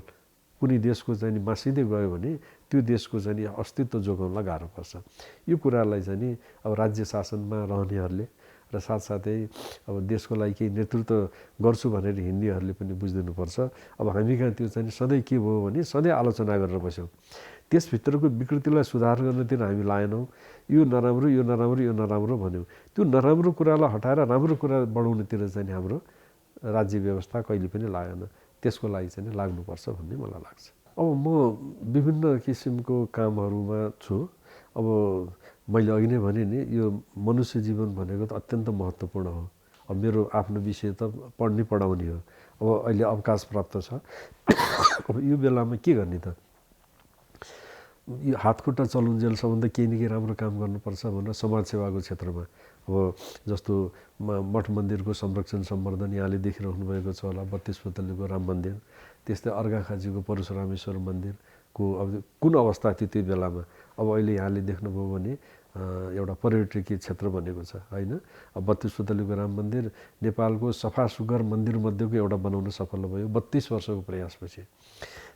कुनै देशको चाहिँ मासिँदै गयो भने त्यो देशको चाहिँ नि अस्तित्व जोगाउनलाई गाह्रो पर्छ। यो कुरालाई चाहिँ नि अब राज्य शासनमा रहनेहरूले र साथसाथै अब देशको लागि केही नेतृत्व गर्छु भनेर हिँड्नेहरूले पनि बुझिदिनुपर्छ। अब हामी कहाँ त्यो चाहिँ सधैँ के भयो भने सधैँ आलोचना गरेर बस्यौँ, त्यसभित्रको विकृतिलाई सुधार गर्नतिर हामी लाएनौँ। यो नराम्रो यो नराम्रो यो नराम्रो भन्यौँ, त्यो नराम्रो कुरालाई हटाएर राम्रो कुरा बढाउनेतिर चाहिँ हाम्रो राज्य व्यवस्था कहिले पनि लागेन। त्यसको लागि चाहिँ लाग्नुपर्छ भन्ने मलाई लाग्छ। अब म विभिन्न किसिमको कामहरूमा छु। अब मैले अघि नै भने नि यो मनुष्य जीवन भनेको त अत्यन्त महत्त्वपूर्ण हो। अब मेरो आफ्नो विषय त पढ्ने पढाउने हो। अब अहिले अवकाश प्राप्त छ। अब यो बेलामा के गर्ने त? यो हातखुट्टा चलुन्जेलसम्म त केही न केही राम्रो काम गर्नुपर्छ भनेर समाजसेवाको क्षेत्रमा अब जस्तो मठ मन्दिरको संरक्षण सम्वर्धन यहाँले देखिरहनु भएको छ होला, 32 पुतलीको राम मन्दिर, त्यस्तै अर्घाखाँचीको परशुरामेश्वर मन्दिरको अब कुन अवस्था थियो त्यो बेलामा। अब अहिले यहाँले देख्नुभयो भने एउटा पर्यटकीय क्षेत्र बनेको छ होइन। अब 32 पुतलीको राम मन्दिर नेपालको सफा सुग्घर मन्दिरमध्येको एउटा बनाउन सफल भयो 32 वर्षको प्रयासपछि।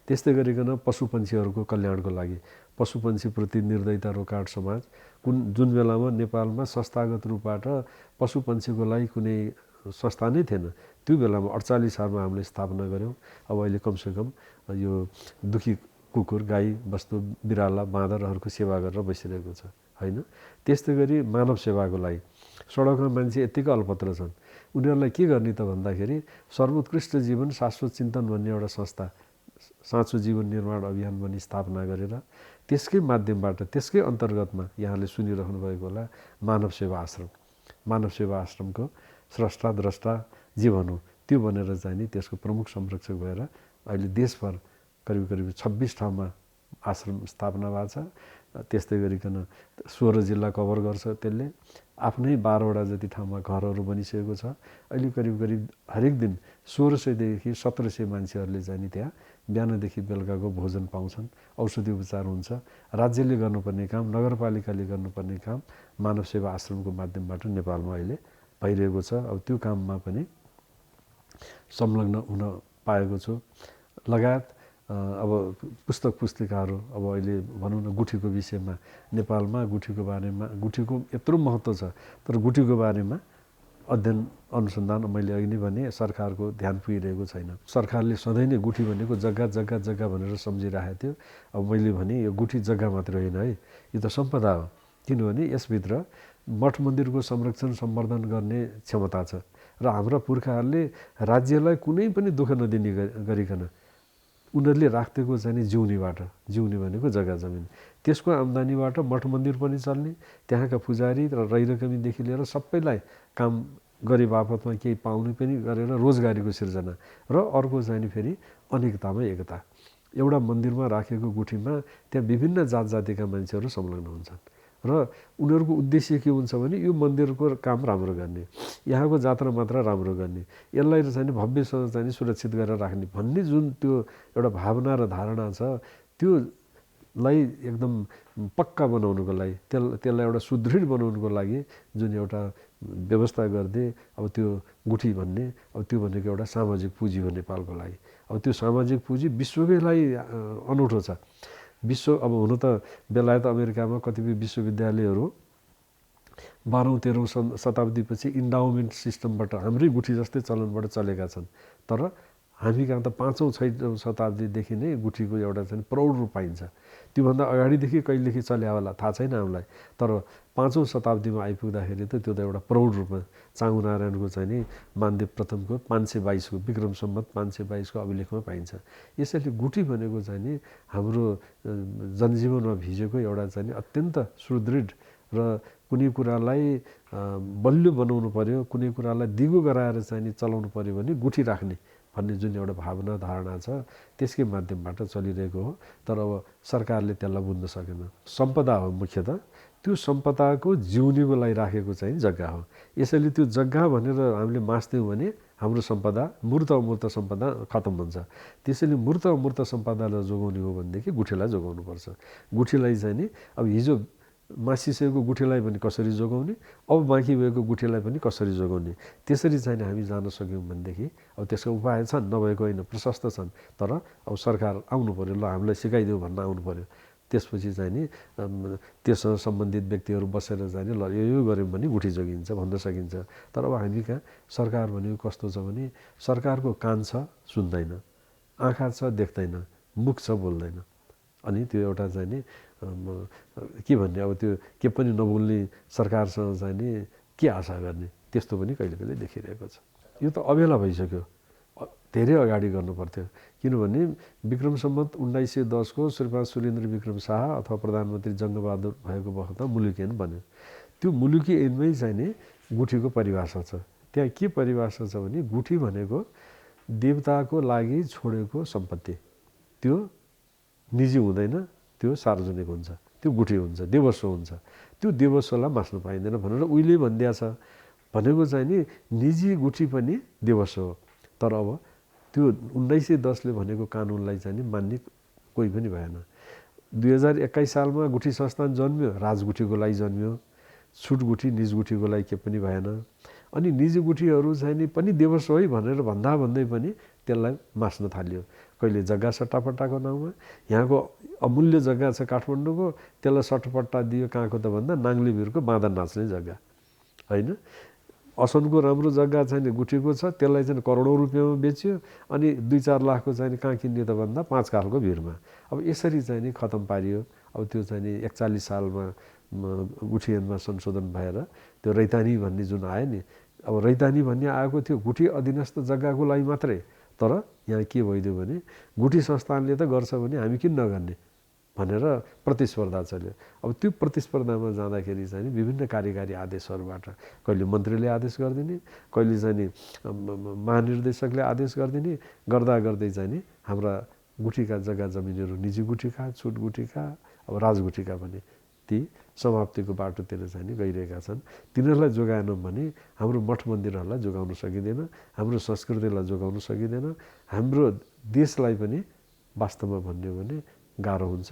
त्यस्तै गरिकन पशुपन्छीहरूको कल्याणको लागि पशुपन्छीप्रति निर्दयता रोकाट समाज जुन बेलामा नेपालमा संस्थागत रूपबाट पशुपन्छीको लागि कुनै संस्था नै थिएन, त्यो बेलामा 48 सालमा हामीले स्थापना गऱ्यौँ। अब अहिले कमसेकम यो दुखी कुकुर, गाई, बस्तु, बिराला, बाँदरहरूको सेवा गरेर बसिरहेको छ होइन। त्यस्तै गरी मानव सेवाको लागि सडकमा मान्छे यत्तिकै अल्पत्र छन्, उनीहरूलाई के गर्ने त भन्दाखेरि सर्वोत्कृष्ट जीवन शाश्वत चिन्तन भन्ने एउटा संस्था, साँचो जीवन निर्माण अभियान भन्ने स्थापना गरेर त्यसकै माध्यमबाट त्यसकै अन्तर्गतमा यहाँले सुनिरहनु भएको होला मानव सेवा आश्रम। मानव सेवा आश्रमको स्रष्टा द्रष्टा जे भनौँ त्यो भनेर चाहिँ नि त्यसको प्रमुख संरक्षक भएर अहिले देशभर करिब 26 ठाउँमा आश्रम स्थापना भएको छ। त्यस्तै गरिकन 16 जिल्ला कभर गर्छ त्यसले। आफ्नै 12वटा जति ठाउँमा घरहरू बनिसकेको छ। अहिले करिब हरेक दिन 1600 देखि 1700 मान्छेहरूले चाहिँ नि त्यहाँ बिहानदेखि बेलुकाको भोजन पाउँछन्, औषधि उपचार हुन्छ। राज्यले गर्नुपर्ने काम, नगरपालिकाले गर्नुपर्ने काम मानव सेवा आश्रमको माध्यमबाट नेपालमा अहिले भइरहेको छ। अब त्यो काममा पनि संलग्न हुन पाएको छु। लगायत अब पुस्तक पुस्तिकाहरू अब अहिले भनौँ न गुठीको विषयमा नेपालमा गुठीको बारेमा गुठीको यत्रो महत्त्व छ, तर गुठीको बारेमा अध्ययन अनुसन्धान मैले अघि नै भने सरकारको ध्यान पुगिरहेको छैन। सरकारले सधैँ नै गुठी भनेको जग्गा जग्गा जग्गा भनेर सम्झिरहेको थियो। अब मैले भने यो गुठी जग्गा मात्रै होइन है, यो त सम्पदा हो। किनभने यसभित्र मठ मन्दिरको संरक्षण सम्वर्धन गर्ने क्षमता छ र हाम्रा पुर्खाहरूले राज्यलाई कुनै पनि दुःख नदिने गरिकन उनीहरूले राखेको चाहिँ नि जिउने भनेको जग्गा जमिन, त्यसको आम्दानीबाट मठ मन्दिर पनि चल्ने, त्यहाँका पुजारी र रैरकमीदेखि लिएर सबैलाई काम गरे बापतमा केही पाउने पनि गरेर रोजगारीको सिर्जना र अर्को चाहिँ नि फेरि अनेकतामा एकता। एउटा मन्दिरमा राखेको गुठीमा त्यहाँ विभिन्न जात जातिका मान्छेहरू संलग्न हुन्छन् र उनीहरूको उद्देश्य के हुन्छ भने यो मन्दिरको काम राम्रो गर्ने, यहाँको जात्रा मात्रा राम्रो गर्ने, यसलाई चाहिँ भव्यसँग चाहिँ सुरक्षित गरेर राख्ने भन्ने जुन त्यो एउटा भावना र धारणा छ त्योलाई एकदम पक्का बनाउनुको लागि त्यसलाई एउटा सुदृढ बनाउनुको लागि जुन एउटा व्यवस्था गर्दै अब त्यो गुठी भन्ने अब त्यो भनेको एउटा सामाजिक पुँजी हो नेपालको लागि। अब त्यो सामाजिक पुँजी विश्वकै लागि अनौठो छ। विश्व अब हुन त बेलायत अमेरिकामा कतिपय विश्वविद्यालयहरू 12औं-13औं शताब्दीपछि इन्डाउमेन्ट सिस्टमबाट हाम्रै गुठी जस्तै चलनबाट चलेका छन्, तर हामी कहाँ त 5औं-6औं शताब्दीदेखि नै गुठीको एउटा चाहिँ प्रौढ रूप पाइन्छ। त्योभन्दा अगाडिदेखि कहिलेदेखि चल्या होला थाहा छैन हामीलाई, तर 5औं शताब्दीमा आइपुग्दाखेरि त त्यो त एउटा प्रौढ रूपमा चाँगु नारायणको चाहिँ नि मानदेव प्रथमको 522 को विक्रम सम्वत 522 को अभिलेखमा पाइन्छ। यसैले गुठी भनेको चाहिँ नि हाम्रो जनजीवनमा भिजेको एउटा चाहिँ नि अत्यन्त सुदृढ र कुनै कुरालाई बलियो बनाउनु पर्यो, कुनै कुरालाई दिगो गराएर चाहिँ नि चलाउनु पर्यो भने गुठी राख्ने भन्ने जुन एउटा भावना धारणा छ त्यसकै माध्यमबाट चलिरहेको हो। तर अब सरकारले त्यसलाई बुझ्न सकेन। सम्पदा हो मुख्यतः, त्यो सम्पदाको जिउनेको लागि राखेको चाहिँ जग्गा हो। यसैले त्यो जग्गा भनेर हामीले मास्त्यौँ भने हाम्रो सम्पदा मूर्त अमूर्त सम्पदा खतम हुन्छ। त्यसैले मूर्त अमूर्त सम्पदालाई जोगाउने हो भनेदेखि गुठीलाई जोगाउनुपर्छ। गुठीलाई चाहिँ नि अब हिजो मासिसकेको गुठीलाई पनि कसरी जोगाउने, अब बाँकी भएको गुठीलाई पनि कसरी जोगाउने, त्यसरी चाहिँ हामी जान सक्यौँ भनेदेखि अब त्यसको उपाय छन्, नभएको होइन, प्रशस्त छन्। तर अब सरकार आउनु पर्यो, ल हामीलाई सिकाइदेऊ भन्न आउनु पर्यो। त्यसपछि चाहिँ नि त्यससँग सम्बन्धित व्यक्तिहरू बसेर चाहिँ नि ल यो गऱ्यौँ भने गुठी जोगिन्छ भन्न सकिन्छ। तर अब हामी कहाँ सरकार भनेको कस्तो छ भने सरकारको कान छ सुन्दैन, आँखा छ देख्दैन, मुख छ बोल्दैन। अनि त्यो एउटा चाहिँ नि के भन्ने अब त्यो के पनि नबोल्ने सरकारसँग चाहिँ नि के आशा गर्ने, त्यस्तो पनि कहिले कहिले देखिरहेको छ। यो त अबेला भइसक्यो, धेरै अगाडि गर्नु पर्थ्यो। किनभने विक्रम सम्वत 1910 को श्रीमान सुरेन्द्र विक्रम शाह अथवा प्रधानमन्त्री जङ्गबहादुर भएको वखतमा मुलुकी ऐन बन्यो। त्यो मुलुकी ऐनमै चाहिँ नि गुठीको परिभाषा छ। त्यहाँ के परिभाषा छ भने गुठी भनेको देवताको लागि छोडेको सम्पत्ति, त्यो निजी हुँदैन, त्यो सार्वजनिक हुन्छ, त्यो गुठी हुन्छ, देवस्व हुन्छ। त्यो देवस्वलाई मास्नु पाइँदैन भनेर उहिले भनिदिया छ। भनेको चाहिँ नि निजी गुठी पनि देवस्व हो। तर अब त्यो 1910 ले भनेको कानुनलाई चाहिँ नि मान्ने कोही पनि भएन। 2021 सालमा गुठी संस्थान जन्मियो, राजगुठीको लागि जन्मियो, छुट गुठी निज गुठीको लागि के पनि भएन। अनि निजी गुठीहरू चाहिँ नि पनि देवस्व है भनेर भन्दै पनि त्यसलाई मास्न थाल्यो। कहिले जग्गा सट्टापट्टाको नाउँमा, यहाँको अमूल्य जग्गा छ काठमाडौँको, त्यसलाई सट्टापट्टा दियो कहाँको त भन्दा नाङ्लेभिरको बाँदर नाच्ने जग्गा होइन। असनको राम्रो जग्गा चाहिँ गुठीको छ, त्यसलाई चाहिँ करोडौँ रुपियाँमा बेच्यो। अनि 2-4 लाखको चाहिँ कहाँ किन्यो त भन्दा 5 कालको भिरमा। अब यसरी चाहिँ नि खतम पारियो। अब त्यो चाहिँ नि 41 सालमा गुठी ऐनमा संशोधन भएर त्यो रैतानी भन्ने जुन आयो नि, अब रैतानी भन्ने आएको थियो गुठी अधीनस्थ जग्गाको लागि मात्रै। तर यहाँ के भइदियो भने गुठी संस्थानले त गर्छ भने हामी किन नगर्ने भनेर प्रतिस्पर्धा चल्यो। अब त्यो प्रतिस्पर्धामा जाँदाखेरि चाहिँ विभिन्न कार्यकारी आदेशहरूबाट कहिले मन्त्रीले आदेश गरिदिने, कहिले चाहिँ नि महानिर्देशकले आदेश गरिदिने, गर्दा गर्दै चाहिँ नि हाम्रा गुठीका जग्गा जमिनहरू निजी गुठीका, छुट गुठीका, अब राजगुठीका पनि ती समाप्तिको बाटोतिर चाहिँ नि गइरहेका छन्। तिनीहरूलाई जोगाएनौँ भने हाम्रो मठ मन्दिरहरूलाई जोगाउन सकिँदैन, हाम्रो संस्कृतिलाई जोगाउन सकिँदैन, हाम्रो देशलाई पनि वास्तवमा भन्यो भने गाह्रो हुन्छ।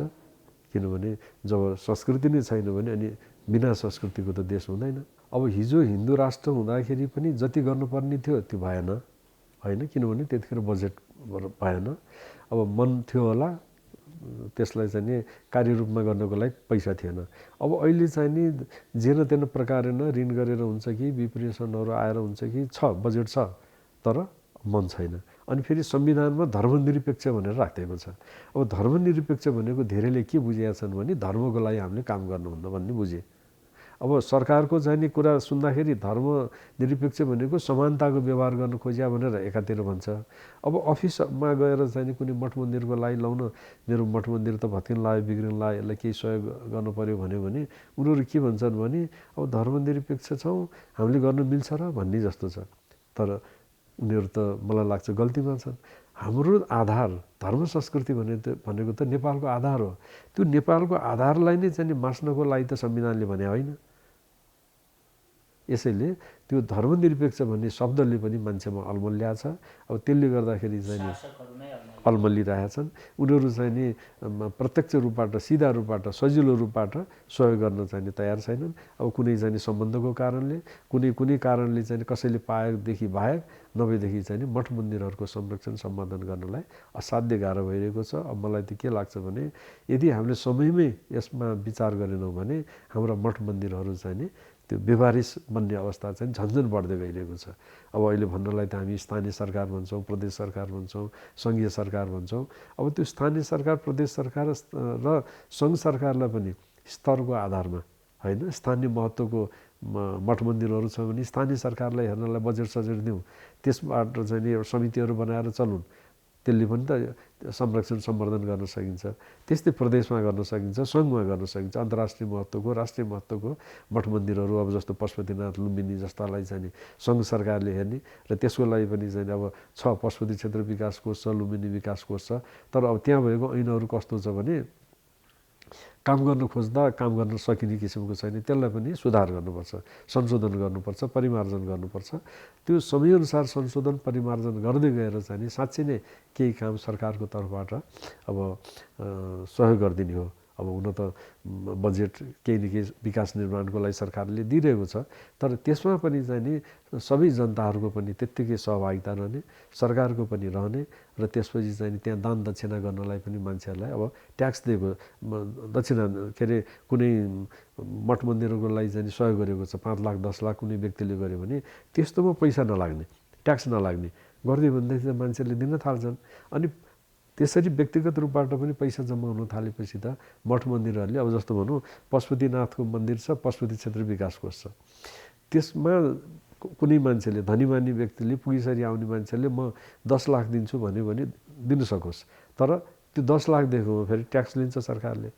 किनभने जब संस्कृति नै छैन भने अनि बिना संस्कृतिको त देश हुँदैन। अब हिजो हिन्दू राष्ट्र हुँदाखेरि पनि जति गर्नुपर्ने थियो त्यो भएन होइन, किनभने त्यतिखेर बजेट भएन। अब मन थियो होला, त्यसलाई चाहिँ नि कार्यरूपमा गर्नको लागि पैसा थिएन। अब अहिले चाहिँ नि जेन तेन प्रकारेण ऋण गरेर हुन्छ कि विप्रेसनहरू आएर हुन्छ कि छ, बजेट छ, तर मन छैन। अनि फेरि संविधानमा धर्मनिरपेक्ष भनेर राखिदिएको छ। अब धर्मनिरपेक्ष भनेको धेरैले के बुझेका छन् भने धर्मको लागि हामीले काम गर्नुहुन्न भन्ने बुझे। अब सरकारको चाहिँ नि कुरा सुन्दाखेरि धर्मनिरपेक्ष भनेको समानताको व्यवहार गर्न खोज्या भनेर एकातिर भन्छ। अब अफिसमा गएर चाहिँ नि कुनै मठ मन्दिरको लागि लाउन, मेरो मठ मन्दिर त भत्किन लाग्यो, बिग्रिन लाग्यो, यसलाई केही सहयोग गर्नु पर्यो भन्यो भने उनीहरू के भन्छन् भने अब धर्मनिरपेक्ष छौँ, हामीले गर्न मिल्छ र भन्ने जस्तो छ। तर उनीहरू त मलाई लाग्छ गल्तीमा छन्। हाम्रो आधार धर्म संस्कृति भनेको त नेपालको आधार हो। त्यो नेपालको आधारलाई नै चाहिँ मास्नको लागि त संविधानले भने होइन। यसैले त्यो धर्मनिरपेक्ष भन्ने शब्दले पनि मान्छेमा अल्मल्याएको छ। अब त्यसले गर्दाखेरि चाहिँ नि अल्मलिरहेछन्। उनीहरू चाहिँ नि प्रत्यक्ष रूपबाट, सिधा रूपबाट, सजिलो रूपबाट सहयोग गर्न चाहिँ तयार छैनन्। अब कुनै चाहिँ सम्बन्धको कारणले, कुनै कारणले चाहिँ कसैले पाएदेखि बाहेक, नभएदेखि चाहिँ मठ मन्दिरहरूको संरक्षण सम्वर्धन गर्नलाई असाध्य गाह्रो भइरहेको छ। अब मलाई त के लाग्छ भने यदि हामीले समयमै यसमा विचार गरेनौँ भने हाम्रा मठ मन्दिरहरू चाहिँ नि त्यो व्यवहारिस बन्ने अवस्था चाहिँ झन्झन बढ्दै गइरहेको छ। अब अहिले भन्नलाई त हामी स्थानीय सरकार भन्छौँ, प्रदेश सरकार भन्छौँ, सङ्घीय सरकार भन्छौँ। अब त्यो स्थानीय सरकार, प्रदेश सरकार र सङ्घ सरकारलाई पनि स्तरको आधारमा होइन, स्थानीय महत्त्वको मठ मन्दिरहरू छ भने स्थानीय सरकारलाई हेर्नलाई बजेट सजेट दिउँ, त्यसबाट चाहिँ नि समितिहरू बनाएर चलुन्, त्यसले पनि त संरक्षण सम्वर्धन गर्न सकिन्छ। त्यस्तै प्रदेशमा गर्न सकिन्छ, सङ्घमा गर्न सकिन्छ। अन्तर्राष्ट्रिय महत्त्वको, राष्ट्रिय महत्त्वको मठ मन्दिरहरू अब जस्तो पशुपतिनाथ, लुम्बिनी जस्तालाई चाहिँ सङ्घ सरकारले हेर्ने र त्यसको लागि पनि चाहिँ अब छ, पशुपति क्षेत्र विकास कोष छ, लुम्बिनी विकास कोष छ। तर अब त्यहाँ भएको ऐनहरू कस्तो छ भने काम गर्न खोज्दा काम गर्न सकिने किसिमको छैन। त्यसलाई पनि सुधार गर्नुपर्छ, संशोधन गर्नुपर्छ, परिमार्जन गर्नुपर्छ। त्यो समयअनुसार संशोधन परिमार्जन गर्दै गएर चाहिँ साँच्चै नै केही काम सरकारको तर्फबाट अब सहयोग गरिदिने हो। अब हुन त बजेट केही न केही विकास निर्माणको लागि सरकारले दिइरहेको छ, तर त्यसमा पनि चाहिँ नि सबै जनताहरूको पनि त्यत्तिकै सहभागिता रहने, सरकारको पनि रहने र त्यसपछि चाहिँ नि त्यहाँ दान दक्षिणा गर्नलाई पनि मान्छेहरूलाई अब ट्याक्स दिएको दक्षिणा के अरे कुनै मठ मन्दिरहरूको लागि चाहिँ सहयोग गरेको छ 5 लाख 10 लाख कुनै व्यक्तिले गर्यो भने त्यस्तोमा पैसा नलाग्ने, ट्याक्स नलाग्ने गरिदियो भनेदेखि त मान्छेले दिन थाल्छन्। अनि त्यसरी व्यक्तिगत रूपबाट पनि पैसा जम्मा हुन थालेपछि त मठ मन्दिरहरूले अब जस्तो भनौँ पशुपतिनाथको मन्दिर छ, पशुपति क्षेत्र विकास कोष छ, त्यसमा कुनै मान्छेले धनीमानी व्यक्तिले पुगिसरी आउने मान्छेले म 10 लाख दिन्छु भन्यो भने दिन सकोस्, तर त्यो 10 लाख दिएकोमा फेरि ट्याक्स लिन्छ सरकारले।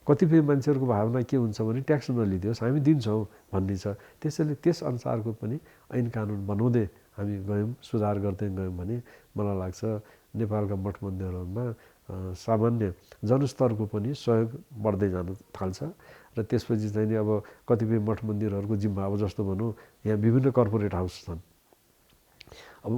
कतिपय मान्छेहरूको भावना के हुन्छ भने ट्याक्स नलिदियोस् हामी दिन्छौँ भन्ने छ। त्यसैले त्यस अनुसारको पनि ऐन कानुन बनाउँदै हामी गयौँ, सुधार गर्दै गयौँ भने मलाई लाग्छ नेपालका मठ मन्दिरहरूमा सामान्य जनस्तरको पनि सहयोग बढ्दै जान थाल्छ र त्यसपछि चाहिँ नि अब कतिपय मठ मन्दिरहरूको जिम्मा अब जस्तो भनौँ यहाँ विभिन्न कर्पोरेट हाउस छन्। अब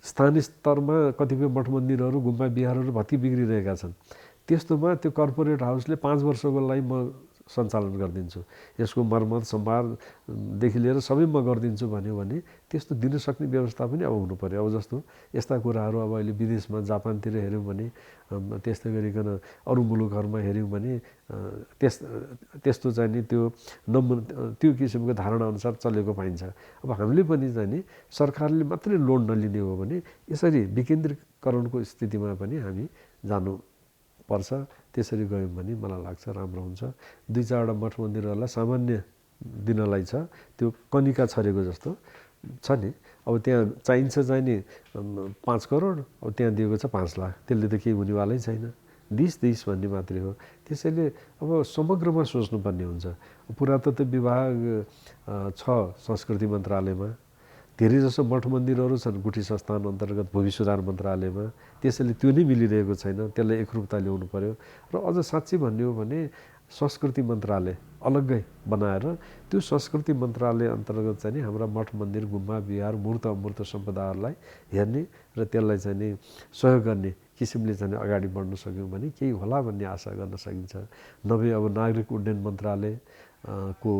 स्थानीय स्तरमा कतिपय मठ मन्दिरहरू गुम्बा बिहारहरू भत्ती बिग्रिरहेका छन्, त्यस्तोमा त्यो कर्पोरेट हाउसले 5 वर्षको लागि म सञ्चालन गरिदिन्छु, यसको मर्मत सम्भारदेखि लिएर सबै म गरिदिन्छु भन्यो भने त्यस्तो दिन सक्ने व्यवस्था पनि अब हुनु पर्यो। अब जस्तो यस्ता कुराहरू अब अहिले विदेशमा जापानतिर हेऱ्यौँ भने त्यस्तै गरिकन अरू मुलुकहरूमा हेऱ्यौँ भने त्यस्तो चाहिँ नि त्यो किसिमको धारणा अनुसार चलेको पाइन्छ। अब हामीले पनि चाहिँ नि सरकारले मात्रै लोन नलिने हो भने यसरी विकेन्द्रीकरणको स्थितिमा पनि हामी जानु पर्छ। त्यसरी गयौँ भने मलाई लाग्छ राम्रो हुन्छ। 2-4वटा मठ मन्दिरहरूलाई सामान्य दिनलाई छ, त्यो कनिका छरेको जस्तो छ नि, अब त्यहाँ चाहिन्छ चाहिँ नि 5 करोड, अब त्यहाँ दिएको छ 5 लाख, त्यसले त केही हुनेवालै छैन, दिस भन्ने मात्रै हो। त्यसैले अब समग्रमा सोच्नुपर्ने हुन्छ। पुरातत्व विभाग छ संस्कृति मन्त्रालयमा, धेरैजसो मठ मन्दिरहरू छन् गुठी संस्थान अन्तर्गत भूमि सुधार मन्त्रालयमा, त्यसैले त्यो नै मिलिरहेको छैन, त्यसलाई एकरूपता ल्याउनु पर्यो। र अझ साँच्चै भन्ने हो भने संस्कृति मन्त्रालय अलग्गै बनाएर त्यो संस्कृति मन्त्रालय अन्तर्गत चाहिँ नि हाम्रा मठ मन्दिर गुम्बा बिहार मूर्त अमूर्त सम्पदाहरूलाई हेर्ने र त्यसलाई चाहिँ नि सहयोग गर्ने किसिमले चाहिँ अगाडि बढ्न सक्यौँ भने केही होला भन्ने आशा गर्न सकिन्छ। नभए अब नागरिक उड्डयन मन्त्रालय को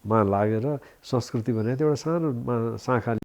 मा लागेर संस्कृति भने एउटा सानो शाखा